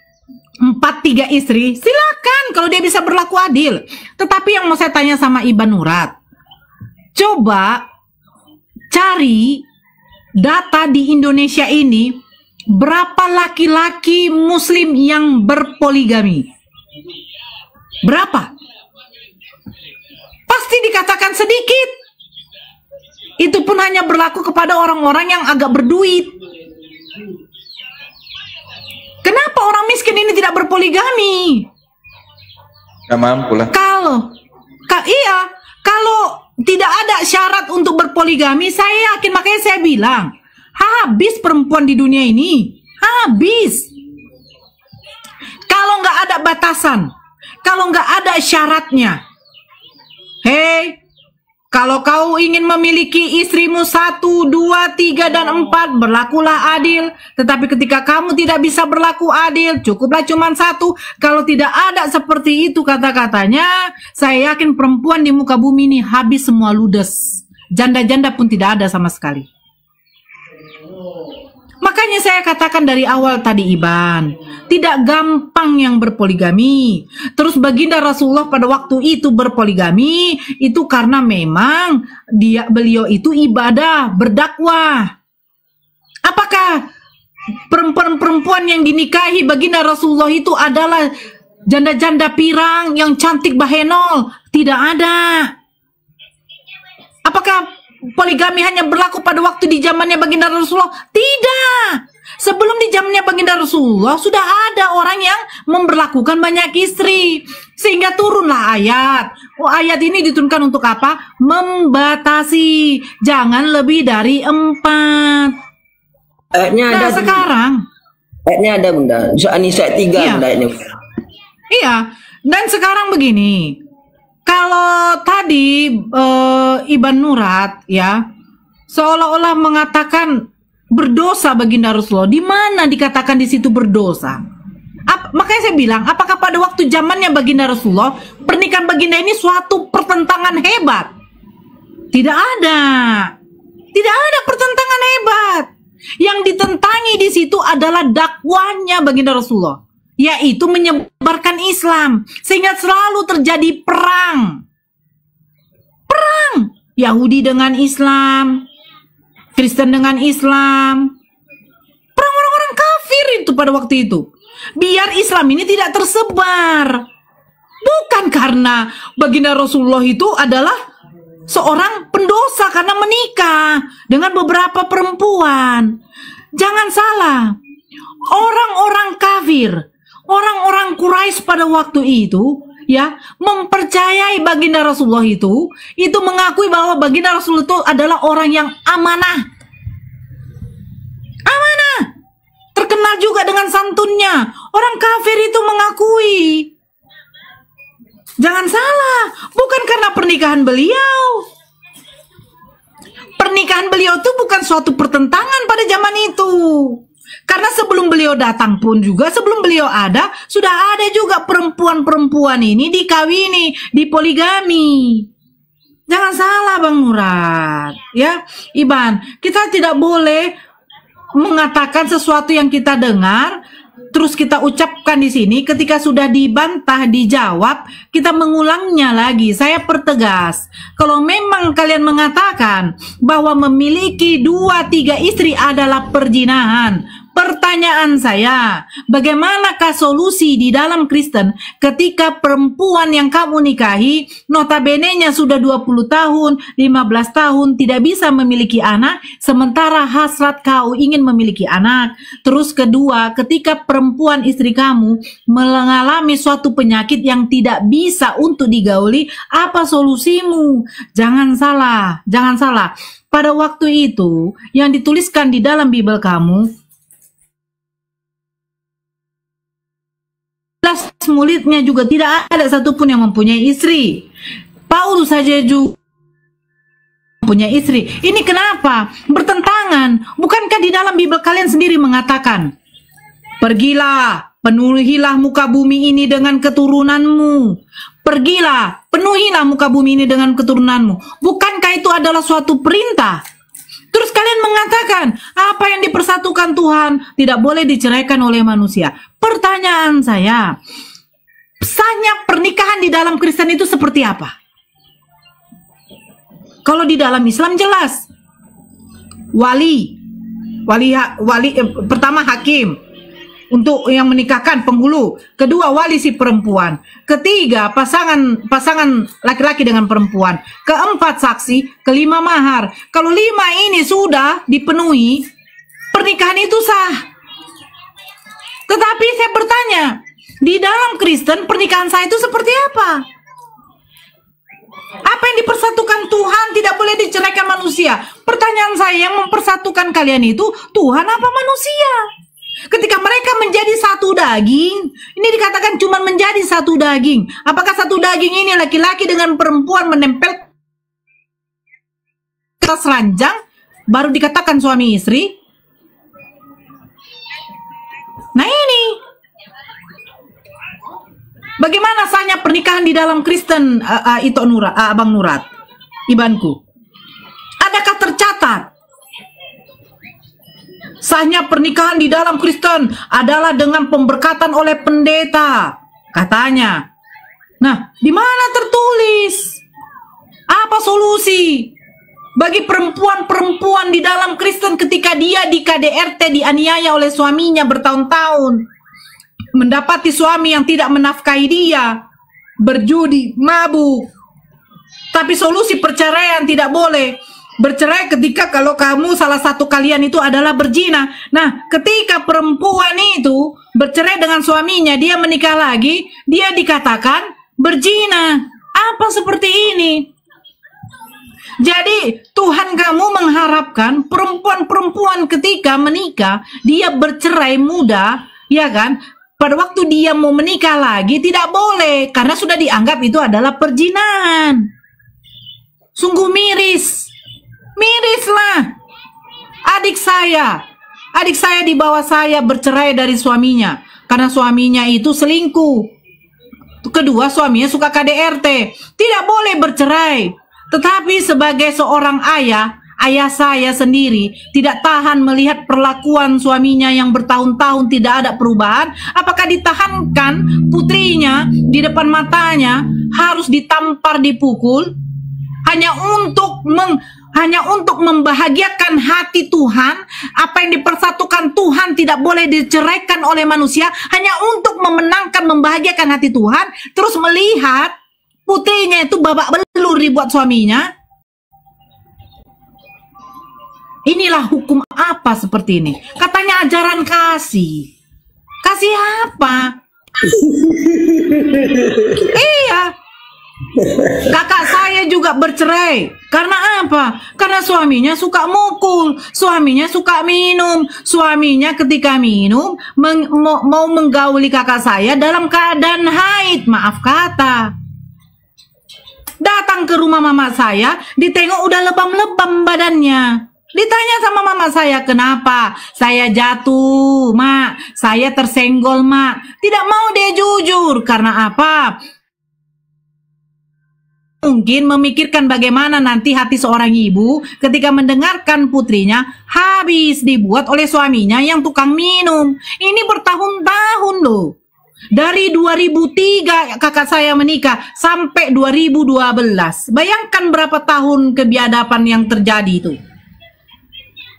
4-3 istri, silakan kalau dia bisa berlaku adil. Tetapi yang mau saya tanya sama Iban Murad, coba cari data di Indonesia ini, berapa laki-laki muslim yang berpoligami? Berapa? Pasti dikatakan sedikit. Itu pun hanya berlaku kepada orang-orang yang agak berduit. Kenapa orang miskin ini tidak berpoligami? Gak mampu lah. Kalau tidak ada syarat untuk berpoligami, saya yakin, makanya saya bilang, habis perempuan di dunia ini, habis. Kalau nggak ada batasan, kalau nggak ada syaratnya, kalau kau ingin memiliki istrimu 1, 2, 3, dan 4, berlakulah adil. Tetapi ketika kamu tidak bisa berlaku adil, cukuplah cuma 1. Kalau tidak ada seperti itu kata-katanya, saya yakin perempuan di muka bumi ini habis semua, ludes. Janda-janda pun tidak ada sama sekali. Makanya saya katakan dari awal tadi Iban, tidak gampang yang berpoligami. Terus baginda Rasulullah pada waktu itu berpoligami itu karena memang beliau itu ibadah, berdakwah. Apakah perempuan-perempuan yang dinikahi baginda Rasulullah itu adalah janda-janda pirang yang cantik bahenol? Tidak ada. Apakah poligami hanya berlaku pada waktu di zamannya baginda Rasulullah? Tidak. Sebelum di zamannya baginda Rasulullah sudah ada orang yang memberlakukan banyak istri. Sehingga turunlah ayat. Ayat ini diturunkan untuk apa? Membatasi. Jangan lebih dari 4. Ayatnya ada. Nah sekarang. Ayatnya ada Bunda. An-Nisa 3 Iya. Bunda ayatnya. Iya. Dan sekarang begini. Kalau tadi Iban Nurat ya seolah-olah mengatakan berdosa baginda Rasulullah, di mana dikatakan di situ berdosa? Makanya saya bilang, apakah pada waktu zamannya baginda Rasulullah pernikahan baginda ini suatu pertentangan hebat? Tidak ada, tidak ada pertentangan hebat. Yang ditentangi di situ adalah dakwahnya baginda Rasulullah, yaitu menyebarkan Islam, sehingga selalu terjadi perang Yahudi dengan Islam, Kristen dengan Islam, perang orang-orang kafir itu pada waktu itu, biar Islam ini tidak tersebar. Bukan karena baginda Rasulullah itu adalah seorang pendosa karena menikah dengan beberapa perempuan. Jangan salah, orang-orang kafir, orang-orang Quraisy pada waktu itu ya mempercayai baginda Rasulullah itu mengakui bahwa baginda Rasulullah itu adalah orang yang amanah, terkenal juga dengan santunnya. Orang kafir itu mengakui. Jangan salah, bukan karena pernikahan beliau. Pernikahan beliau itu bukan suatu pertentangan pada zaman itu. Karena sebelum beliau datang pun juga, sebelum beliau ada, sudah ada juga perempuan-perempuan ini dikawini, dipoligami. Jangan salah Bang Nurat, ya Iban, kita tidak boleh mengatakan sesuatu yang kita dengar, terus kita ucapkan di sini, ketika sudah dibantah, dijawab, kita mengulangnya lagi. Saya pertegas, kalau memang kalian mengatakan bahwa memiliki 2-3 istri adalah perzinahan, pertanyaan saya, bagaimanakah solusi di dalam Kristen ketika perempuan yang kamu nikahi notabene-nya sudah 20 tahun, 15 tahun tidak bisa memiliki anak, sementara hasrat kau ingin memiliki anak. Terus kedua, ketika perempuan istri kamu mengalami suatu penyakit yang tidak bisa untuk digauli, apa solusimu? Jangan salah, jangan salah. Pada waktu itu yang dituliskan di dalam Bible kamu, muridnya juga tidak ada satupun yang mempunyai istri. Paulus saja juga punya istri. Ini kenapa? Bertentangan. Bukankah di dalam Bible kalian sendiri mengatakan, pergilah, penuhilah muka bumi ini dengan keturunanmu. Pergilah, penuhilah muka bumi ini dengan keturunanmu. Bukankah itu adalah suatu perintah? Terus kalian mengatakan, apa yang dipersatukan Tuhan tidak boleh diceraikan oleh manusia. Pertanyaan saya, sahnya pernikahan di dalam Kristen itu seperti apa? Kalau di dalam Islam jelas, pertama hakim untuk yang menikahkan penghulu, kedua wali si perempuan, ketiga pasangan laki-laki dengan perempuan, keempat saksi, kelima mahar. Kalau 5 ini sudah dipenuhi, pernikahan itu sah. Tetapi saya bertanya, di dalam Kristen pernikahan sah itu seperti apa? Apa yang dipersatukan Tuhan tidak boleh diceraikan manusia. Pertanyaan saya, yang mempersatukan kalian itu Tuhan apa manusia? Ketika mereka menjadi satu daging, ini dikatakan cuma menjadi satu daging. Apakah satu daging ini laki-laki dengan perempuan menempel atas ranjang baru dikatakan suami istri? Nah ini, bagaimana sahnya pernikahan di dalam Kristen, Abang Nurat, Ibanku? Adakah tercatat Sahnya pernikahan di dalam Kristen adalah dengan pemberkatan oleh pendeta, katanya. Nah, di mana tertulis? Apa solusi bagi perempuan-perempuan di dalam Kristen ketika dia di KDRT dianiaya oleh suaminya bertahun-tahun, mendapati suami yang tidak menafkahi dia, berjudi, mabuk. Tapi solusi perceraian tidak boleh. Bercerai ketika kalau kamu salah satu kalian itu adalah berzina. Nah, ketika perempuan itu bercerai dengan suaminya, dia menikah lagi, dia dikatakan berzina. Apa seperti ini? Jadi Tuhan kamu mengharapkan perempuan-perempuan ketika menikah, dia bercerai muda, ya kan? Pada waktu dia mau menikah lagi tidak boleh, karena sudah dianggap itu adalah perzinahan. Sungguh miris. Mirislah. Adik saya di bawah saya bercerai dari suaminya karena suaminya itu selingkuh. Kedua, suaminya suka KDRT. Tidak boleh bercerai. Tetapi sebagai seorang ayah saya sendiri tidak tahan melihat perlakuan suaminya yang bertahun-tahun tidak ada perubahan. Apakah ditahankan putrinya di depan matanya harus ditampar, dipukul hanya untuk membahagiakan hati Tuhan? Apa yang dipersatukan Tuhan tidak boleh diceraikan oleh manusia, hanya untuk memenangkan, membahagiakan hati Tuhan. Terus melihat putrinya itu babak belur dibuat suaminya. Inilah hukum apa seperti ini? Katanya ajaran kasih. Kasih apa? Iya. Kakak saya juga bercerai. Karena apa? Karena suaminya suka mukul, suaminya suka minum. Suaminya ketika minum mau menggauli kakak saya dalam keadaan haid, maaf kata. Datang ke rumah mama saya, ditengok udah lebam-lebam badannya. Ditanya sama mama saya, kenapa? Saya jatuh, mak. Saya tersenggol, mak. Tidak mau dia jujur. Karena apa? Mungkin memikirkan bagaimana nanti hati seorang ibu ketika mendengarkan putrinya habis dibuat oleh suaminya yang tukang minum. Ini bertahun-tahun loh. Dari 2003 kakak saya menikah sampai 2012. Bayangkan berapa tahun kebiadaban yang terjadi itu.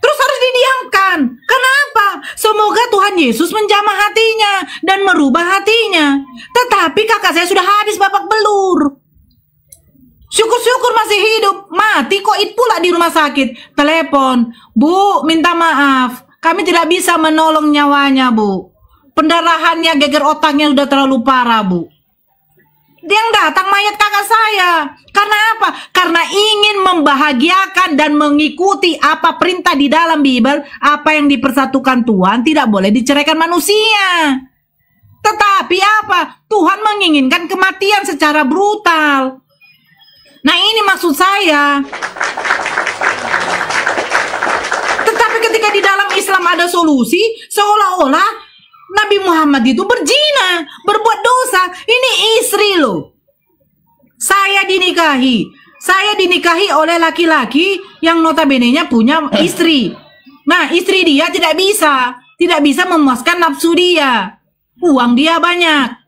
Terus harus didiamkan. Kenapa? Semoga Tuhan Yesus menjamah hatinya dan merubah hatinya. Tetapi kakak saya sudah habis babak belur. Syukur-syukur masih hidup, mati kok pula di rumah sakit. Telepon, Bu, minta maaf, kami tidak bisa menolong nyawanya, Bu. Pendarahannya, geger otaknya sudah terlalu parah, Bu. Yang datang mayat kakak saya. Karena apa? Karena ingin membahagiakan dan mengikuti apa perintah di dalam Bible. Apa yang dipersatukan Tuhan tidak boleh diceraikan manusia. Tetapi apa? Tuhan menginginkan kematian secara brutal. Nah, ini maksud saya. Tetapi ketika di dalam Islam ada solusi, seolah-olah Nabi Muhammad itu berzina, berbuat dosa. Ini istri loh. Saya dinikahi oleh laki-laki yang notabene-nya punya istri. Nah, istri dia tidak bisa memuaskan nafsu dia. Uang dia banyak.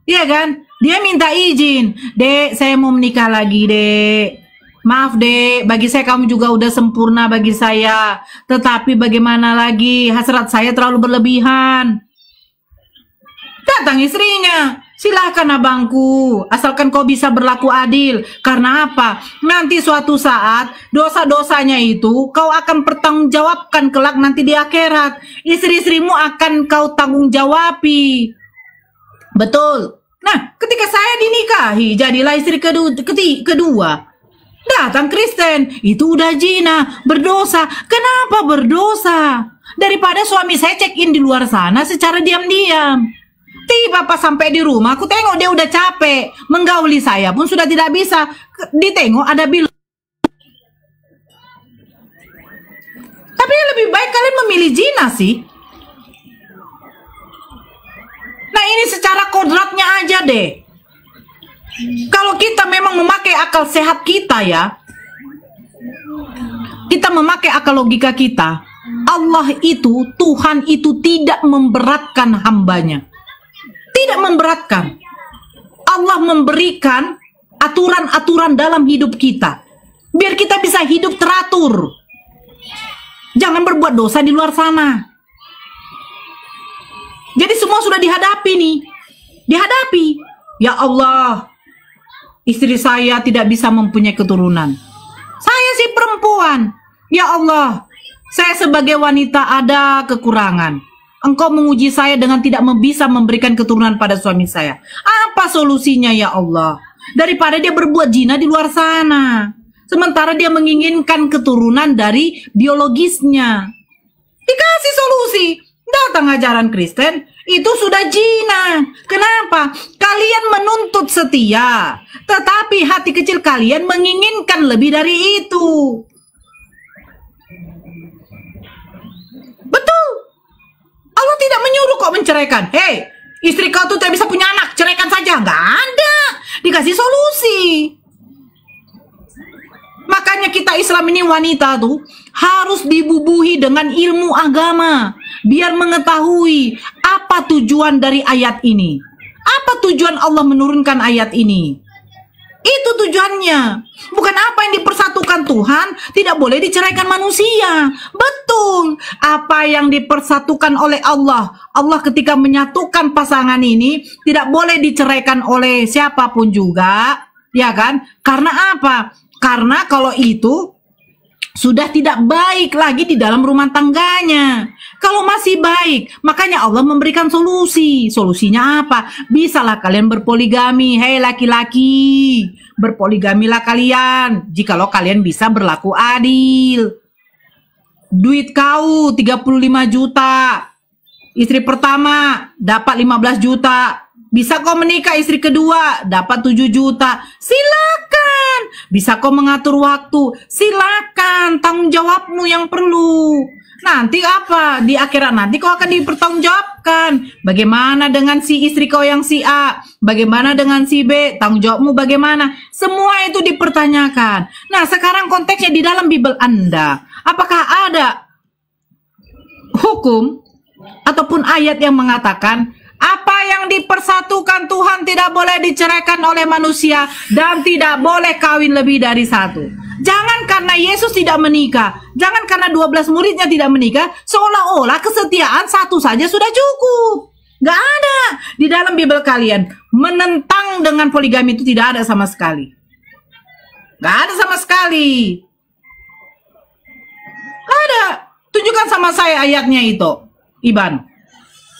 Iya kan? Dia minta izin, Dek, saya mau menikah lagi, Dek. Maaf, Dek, bagi saya kamu juga udah sempurna bagi saya. Tetapi bagaimana lagi, hasrat saya terlalu berlebihan. Datang istrinya, silahkan abangku, asalkan kau bisa berlaku adil. Karena apa? Nanti suatu saat, dosa-dosanya itu kau akan pertanggungjawabkan kelak nanti di akhirat. Istri-istrimu akan kau tanggung jawabi. Betul. Nah, ketika saya dinikahi, jadilah istri kedua. Datang Kristen, itu udah zina, berdosa. Kenapa berdosa? Daripada suami saya check-in di luar sana secara diam-diam. Tiba pas sampai di rumah, aku tengok dia udah capek. Menggauli saya pun sudah tidak bisa. Ditengok ada bil. Tapi lebih baik kalian memilih zina sih. Nah, ini secara kodratnya aja deh. Kalau kita memang memakai akal sehat kita ya, kita memakai akal logika kita, Allah itu, Tuhan itu tidak memberatkan hambanya. Tidak memberatkan. Allah memberikan aturan-aturan dalam hidup kita, biar kita bisa hidup teratur. Jangan berbuat dosa di luar sana. Jadi semua sudah dihadapi nih. Dihadapi. Ya Allah, istri saya tidak bisa mempunyai keturunan. Saya sih perempuan. Ya Allah, saya sebagai wanita ada kekurangan. Engkau menguji saya dengan tidak bisa memberikan keturunan pada suami saya. Apa solusinya ya Allah? Daripada dia berbuat zina di luar sana, sementara dia menginginkan keturunan dari biologisnya. Dikasih solusi. Datang ajaran Kristen, itu sudah zina. Kenapa? Kalian menuntut setia, tetapi hati kecil kalian menginginkan lebih dari itu. Betul. Allah tidak menyuruh kok menceraikan. Hei, istri kau tuh tidak bisa punya anak, ceraikan saja. Nggak ada. Dikasih solusi. Makanya kita Islam ini wanita tuh harus dibubuhi dengan ilmu agama, biar mengetahui apa tujuan dari ayat ini. Apa tujuan Allah menurunkan ayat ini? Itu tujuannya. Bukan apa yang dipersatukan Tuhan tidak boleh diceraikan manusia. Betul. Apa yang dipersatukan oleh Allah, Allah ketika menyatukan pasangan ini tidak boleh diceraikan oleh siapapun juga, ya kan? Karena apa? Karena kalau itu sudah tidak baik lagi di dalam rumah tangganya. Kalau masih baik, makanya Allah memberikan solusi. Solusinya apa? Bisalah kalian berpoligami. Hei laki-laki, berpoligamilah kalian jikalau kalian bisa berlaku adil. Duit kau 35 juta, istri pertama dapat 15 juta. Bisa kau menikah istri kedua dapat 7 juta. Silakan. Bisa kau mengatur waktu. Silakan. Tanggung jawabmu yang perlu. Nanti apa? Di akhirat nanti kau akan dipertanggungjawabkan. Bagaimana dengan si istri kau yang si A? Bagaimana dengan si B? Tanggung jawabmu bagaimana? Semua itu dipertanyakan. Nah, sekarang konteksnya di dalam Bible Anda. Apakah ada hukum ataupun ayat yang mengatakan apa yang dipersatukan Tuhan tidak boleh diceraikan oleh manusia dan tidak boleh kawin lebih dari satu? Jangan karena Yesus tidak menikah, jangan karena 12 muridnya tidak menikah, seolah-olah kesetiaan satu saja sudah cukup. Gak ada. Di dalam Bible kalian menentang dengan poligami itu tidak ada sama sekali. Gak ada sama sekali. Gak ada. Tunjukkan sama saya ayatnya itu, Iban.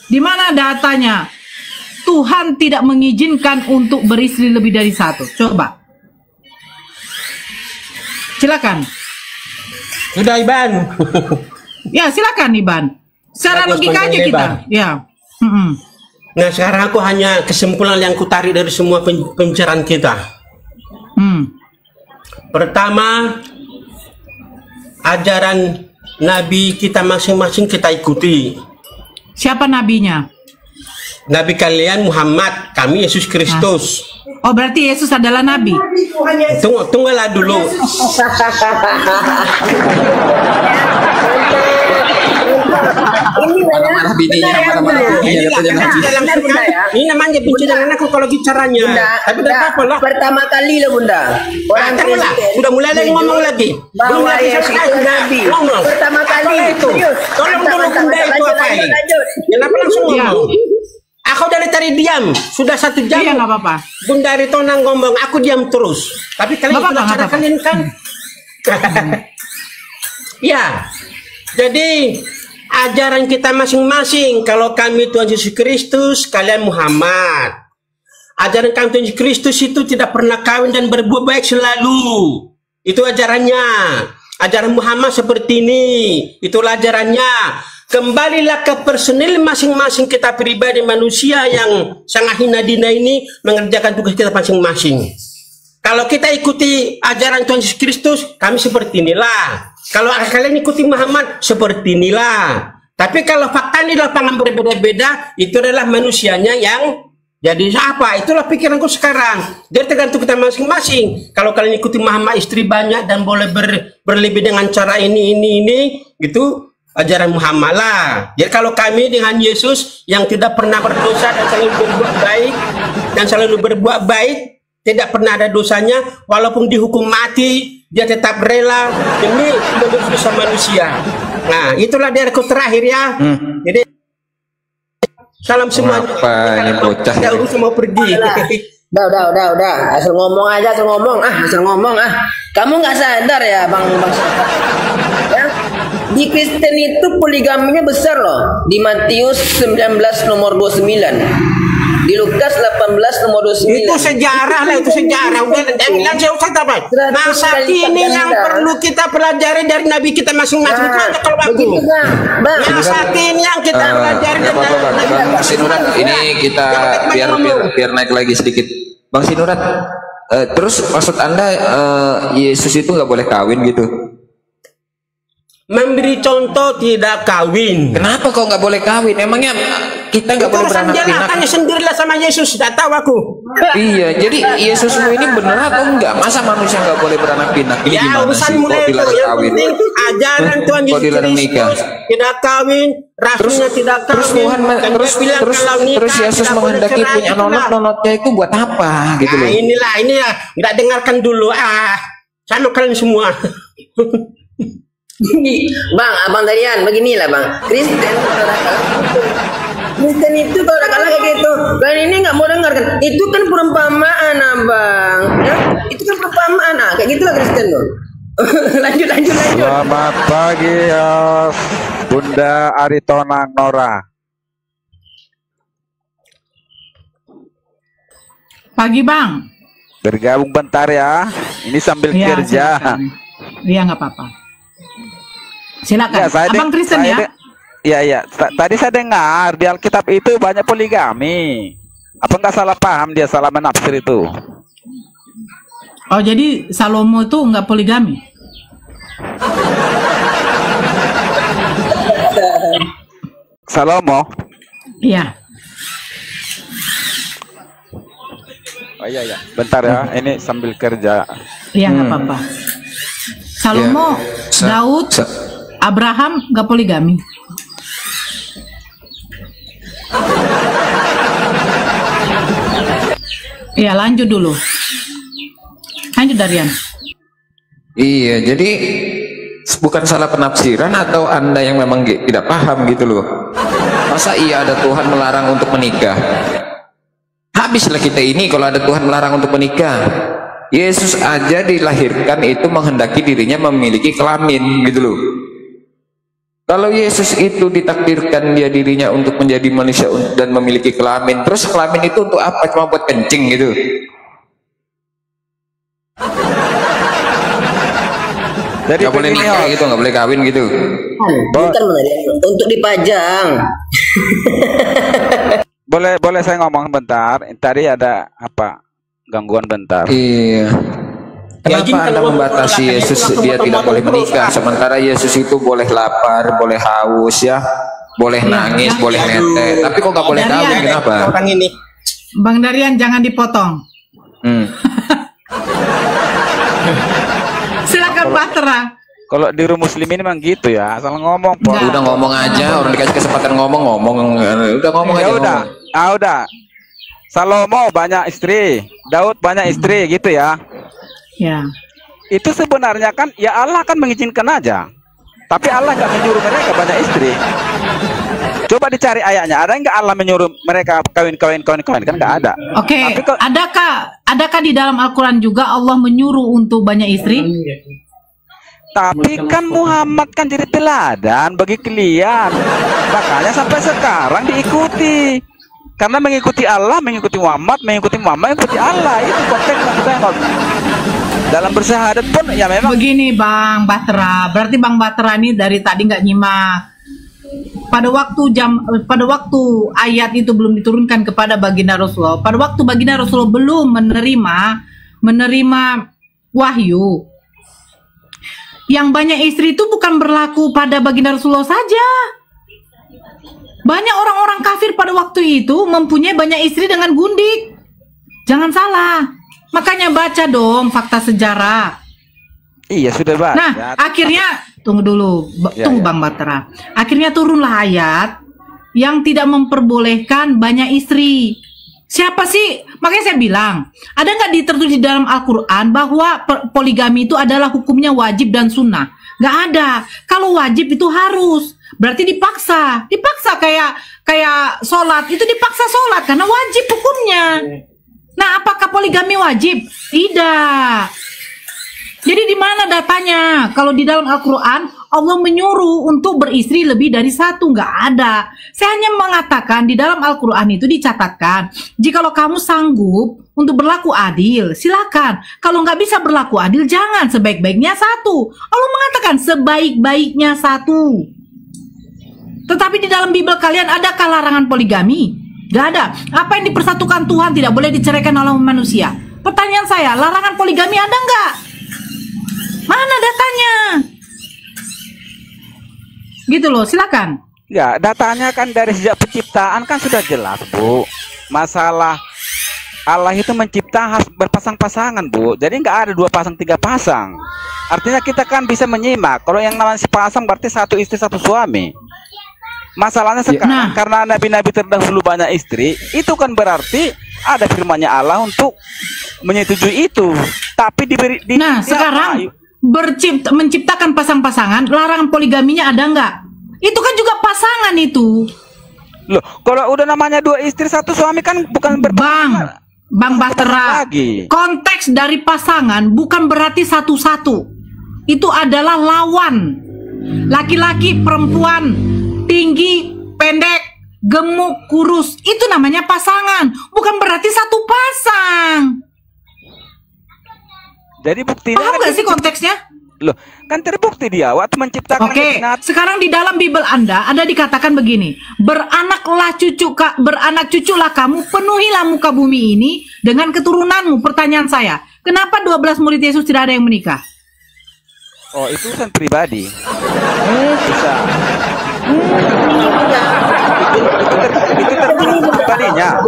Di mana datanya Tuhan tidak mengizinkan untuk beristri lebih dari satu? Coba. Silakan. Sudah Iban. Ya silakan Iban. Secara logika aja kita. Ya. Nah sekarang aku hanya kesimpulan yang kutarik dari semua pembicaraan kita. Pertama, ajaran Nabi kita masing-masing kita ikuti. Siapa nabinya? Nabi kalian Muhammad, kami Yesus Kristus. Oh berarti Yesus adalah nabi. Tunggulah dulu. Marah-marah bininya, marah-marah bininya. Ini namanya benci dengan aku kalau bicaranya. Bunda, Tapi tidak apa-apa lah. pertama kali loh Bunda. Orang Tunggulah, sudah mulai lagi ngomong lagi. Belum bahwa lagi Yesus selesai itu sudah nabi. ngomong. Pertama kali Itu. serius. Tolong dulu Bunda itu apa ini? Kenapa langsung ngomong? Aku dari tadi diam, sudah 1 jam. Iya nggak apa-apa. Bunda Ritonang ngomong, aku diam terus. Tapi kalian Nggak itulah apa-apa, cara nggak kalian kan. Ya, jadi ajaran kita masing-masing. Kalau kami Tuhan Yesus Kristus, kalian Muhammad. Ajaran kami Tuhan Yesus Kristus itu tidak pernah kawin dan berbuat baik selalu. Itu ajarannya. Ajaran Muhammad seperti ini. Itulah ajarannya. Kembalilah ke personil masing-masing kita pribadi manusia yang sangat hina dina ini mengerjakan tugas kita masing-masing. Kalau kita ikuti ajaran Tuhan Yesus Kristus, kami seperti inilah. Kalau kalian ikuti Muhammad, seperti inilah. Tapi kalau fakta di lapangan berbeda-beda, itu adalah manusianya yang jadi apa? Itulah pikiranku sekarang. Jadi tergantung kita masing-masing. Kalau kalian ikuti Muhammad istri banyak dan boleh berlebih dengan cara ini, gitu. ajaran Muhammad lah. Jadi kalau kami dengan Yesus yang tidak pernah berdosa dan selalu berbuat baik, tidak pernah ada dosanya, walaupun dihukum mati, dia tetap rela demi menebus dosa manusia. Nah, itulah dariku terakhir ya. Jadi salam semua. Apa ini bocah? Tidak urus mau pergi. Udah. Asal ngomong aja, asal ngomong. Kamu nggak sadar ya, Bang? Ya? Di Kristen itu poligaminya besar loh. Di Matius 19 nomor 29. Di Lukas 18 nomor 29. Itu sejarah lah, itu sejarah. Udah, jangan usah apa. Masa ini yang perlu kita pelajari dari Nabi kita masing-masing. Kalau aku, yang saat ini yang kita pelajari dari Bang Sinurat, ini kita biar naik lagi sedikit. Bang Sinurat, terus maksud Anda Yesus itu nggak boleh kawin gitu? Memberi contoh tidak kawin. Kenapa kok nggak boleh kawin? Emangnya kita nggak boleh beranak pinak? Tanya sendirilah sama Yesus, tidak tahu aku. Iya, jadi Yesusmu ini benar atau enggak? Masa manusia nggak boleh beranak pinak? Ini Ya gimana urusan sih? mulai Kok itu. dilarang Yang kawin? penting ajaran Tuhan Kok Yesus dilarang nikah? Kristus tidak kawin, rasulnya tidak kawin. Terus Tuhan dan dia bilang kalau nikah terus Yesus tidak boleh menghendaki cerai, punya itulah. nonotnya itu buat apa gitu loh? Inilah nggak dengarkan dulu sama kalian semua. Bang, Abang Darian, beginilah Bang. Kristen itu kalau udah kalah kayak gitu. Kalian ini nggak mau dengar kan? Itu kan perumpamaan, Abang. Ya? Itu kan perumpamaan. Kayak gitulah Kristen tuh. lanjut. Selamat pagi ya Bunda Aritonang Nora. Pagi Bang. Bergabung bentar ya. Ini sambil Iya, kerja. silakan. Iya nggak apa-apa. Silakan. Ya, Abang Kristen ya. Iya. Tadi saya dengar di Alkitab itu banyak poligami. Apa nggak salah paham dia, salah menafsir itu? Oh jadi Salomo itu nggak poligami? Salomo? Iya. Oh iya. Bentar ya, ini sambil kerja. Iya nggak apa-apa. Salomo, Ya. Daud, Abraham nggak poligami. Iya lanjut dulu. Lanjut Darian. Iya, jadi bukan salah penafsiran atau Anda yang memang tidak paham gitu loh. Masa iya ada Tuhan melarang untuk menikah? Habislah kita ini kalau ada Tuhan melarang untuk menikah. Yesus aja dilahirkan itu menghendaki dirinya memiliki kelamin gitu loh. Kalau Yesus itu ditakdirkan dia dirinya untuk menjadi manusia dan memiliki kelamin, terus kelamin itu untuk apa? Cuma buat kencing gitu. Jadi Gak boleh nikah gitu, gak boleh kawin gitu. Bukan untuk dipajang. Boleh saya ngomong bentar. Tadi ada apa? Gangguan bentar. Iya. Kenapa Anda membatasi Yesus dia tidak boleh menikah, sementara Yesus itu boleh lapar, boleh haus ya, boleh nangis, boleh netek, tapi kok gak boleh kawin? Kenapa? Orang ini. Bang Darian jangan dipotong. Silakan Batra. Kalau di rumah muslim ini memang gitu ya, asal ngomong. Po. Udah ngomong aja, orang dikasih kesempatan ngomong, udah ngomong aja. Udah. Salomo banyak istri, Daud banyak istri gitu ya. Ya. Itu sebenarnya kan ya Allah kan mengizinkan aja. Tapi Allah nggak menyuruh mereka banyak istri. Coba dicari ayatnya, ada nggak Allah menyuruh mereka kawin kan nggak ada. Oke, adakah di dalam Al-Quran juga Allah menyuruh untuk banyak istri? Tapi kan Muhammad kan jadi teladan bagi kalian. Makanya sampai sekarang diikuti. Karena mengikuti Allah, mengikuti Muhammad, mengikuti Allah. Itu konteksnya kita dalam bersyahadat pun ya memang. Begini Bang Batra, berarti Bang Batra ini dari tadi nggak nyimak. Pada waktu ayat itu belum diturunkan kepada baginda Rasulullah, pada waktu baginda Rasulullah belum menerima wahyu. Yang banyak istri itu bukan berlaku pada baginda Rasulullah saja. Banyak orang-orang kafir pada waktu itu mempunyai banyak istri dengan gundik. Jangan salah. Makanya baca dong fakta sejarah. Iya sudah baca. Nah, akhirnya tunggu dulu, tunggu Bang Batra. Akhirnya turunlah ayat yang tidak memperbolehkan banyak istri. Siapa sih? Makanya saya bilang, ada nggak tertulis di dalam Al-Quran bahwa poligami itu adalah hukumnya wajib dan sunnah? Nggak ada. Kalau wajib itu harus, berarti dipaksa. Dipaksa kayak sholat, itu dipaksa sholat karena wajib hukumnya. Nah, apakah poligami wajib? Tidak. Jadi di mana datanya? Kalau di dalam Al-Quran, Allah menyuruh untuk beristri lebih dari satu. Nggak ada. Saya hanya mengatakan di dalam Al-Quran itu dicatatkan, jikalau kamu sanggup untuk berlaku adil, silakan. Kalau nggak bisa berlaku adil, jangan. Sebaik-baiknya satu. Allah mengatakan sebaik-baiknya satu. Tetapi di dalam Bible kalian adakah larangan poligami? Nggak ada. Apa yang dipersatukan Tuhan tidak boleh diceraikan oleh manusia? Pertanyaan saya, larangan poligami ada nggak? Mana datanya? Gitu loh, silakan. Ya, datanya kan dari sejak penciptaan kan sudah jelas, Bu. Masalah Allah itu mencipta harus berpasang-pasangan, Bu. Jadi nggak ada 2 pasang, 3 pasang. Artinya kita kan bisa menyimak. Kalau yang namanya sepasang berarti 1 istri 1 suami. Masalahnya sekarang karena nabi-nabi terdahulu banyak istri, itu kan berarti ada firman-Nya Allah untuk menyetujui itu. Tapi sekarang menciptakan pasang-pasangan, larangan poligaminya ada nggak? Itu kan juga pasangan itu. Loh, kalau udah namanya 2 istri 1 suami kan bukan Bang Batra. Konteks dari pasangan bukan berarti satu-satu. Itu adalah lawan. Laki-laki, perempuan, tinggi, pendek, gemuk, kurus. Itu namanya pasangan. Bukan berarti satu pasang. Jadi buktinya paham nggak sih konteksnya? Loh, kan terbukti dia waktu menciptakan. Oke, sekarang di dalam Bible Anda ada dikatakan begini, beranak cuculah kamu, penuhilah muka bumi ini dengan keturunanmu. Pertanyaan saya, kenapa 12 murid Yesus tidak ada yang menikah? Oh, itu urusan pribadi. Bisa. Itu pribadinya.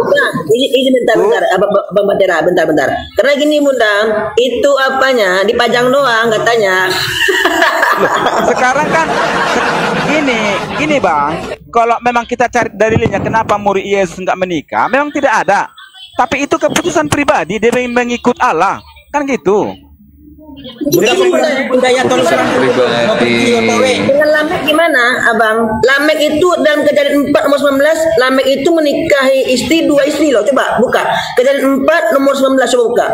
Ini bentar. Karena gini Bunda, itu apanya dipajang doang katanya. Loh, sekarang kan gini Bang, kalau memang kita cari dalilnya kenapa murid Yesus nggak menikah, memang tidak ada. Tapi itu keputusan pribadi, dia mengikut Allah, kan gitu. Budaya pribadi. Dengan Lamek gimana, Abang? Lamek itu dalam Kejadian 4 nomor 19, Lamek itu menikahi istri 2 istri loh. Coba buka. Kejadian 4 nomor 19, coba buka.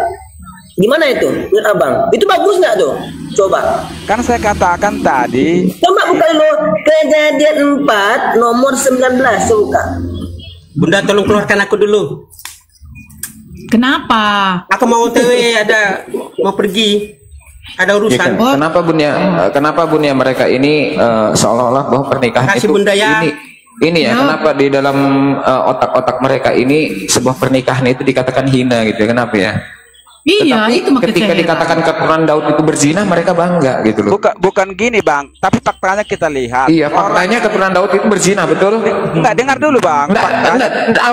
Gimana itu, Abang? Itu bagus nggak tuh? Coba. Kan saya katakan tadi. Coba buka dulu Kejadian 4 nomor 19, coba buka. Bunda tolong keluarkan aku dulu. Kenapa? Aku mau TW, mau pergi. Ada urusan. Ya, kenapa Bun ya mereka ini seolah-olah bahwa pernikahan Kasih itu Bunda ya. ini ya, kenapa di dalam otak-otak mereka ini sebuah pernikahan itu dikatakan hina gitu ya, kenapa ya? Iya, tetapi itu ketika dikatakan keturunan Daud itu berzina, mereka bangga gitu loh. Bukan gini Bang, tapi faktanya kita lihat. Iya, faktanya keturunan Daud itu berzina, betul? Enggak, dengar dulu Bang. Enggak,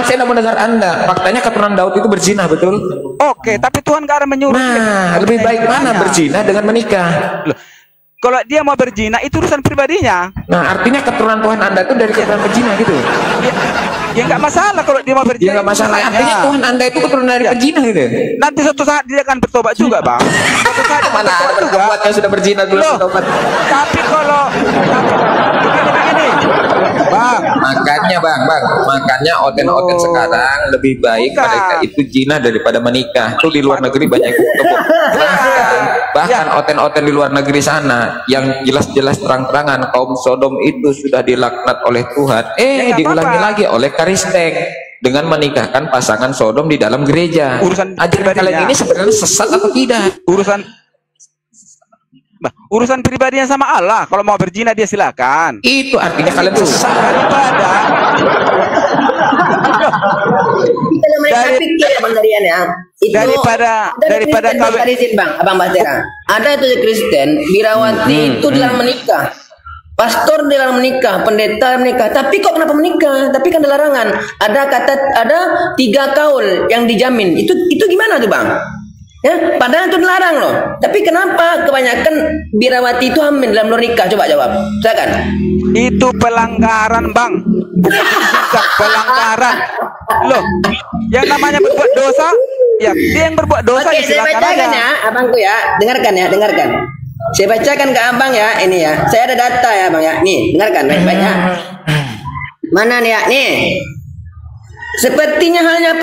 saya tidak mendengar Anda. Faktanya keturunan Daud itu berzina, betul? Oke, tapi Tuhan gak ada menyuruh. Nah, lebih baik mana berzina dengan menikah? Loh, kalau dia mau berzina itu urusan pribadinya. Nah, artinya keturunan Tuhan Anda itu dari keturunan berzina gitu. Ya nggak masalah kalau dia mau berzina. Ya nggak masalah. Artinya Tuhan Anda itu keturunan dari berzina gitu. Nanti suatu saat dia akan bertobat juga, Bang. Suatu saat mana ada yang sudah berzina dulu bertobat. Tapi kalau begini, Bang. Makanya oten sekarang lebih baik mereka itu zina daripada menikah. Itu di luar negeri banyak kebun. Bahkan oten-oten di luar negeri sana yang jelas-jelas terang-terangan kaum Sodom itu sudah dilaknat oleh Tuhan. Diulangi lagi oleh Kristen dengan menikahkan pasangan Sodom di dalam gereja. Ajaran kalian ini sebenarnya sesat atau tidak? Urusan pribadinya sama Allah. Kalau mau berzina dia silakan. Itu artinya kalian sesat. Daripada kawin Bang, Abang Batera. Ada itu Kristen, birawati itu dalam menikah. Pastor dalam menikah, pendeta menikah, tapi kok kenapa menikah? Tapi kan ada larangan. Ada 3 kaul yang dijamin. Itu gimana tuh Bang? Ya, padahal itu dilarang loh. Tapi kenapa kebanyakan birawati itu hamil dalam luar nikah. Coba jawab. Silakan. Itu pelanggaran, Bang. Bukan pelanggaran. Loh, yang namanya berbuat dosa, ya dia yang berbuat dosa. Oke, saya bacakan ya, abangku ya. Dengarkan ya, dengarkan. Saya bacakan ke abang ya, ini ya. Saya ada data ya, Bang ya. Nih, dengarkan baik-baik ya. Mana nih ya? Nih. Sepertinya halnya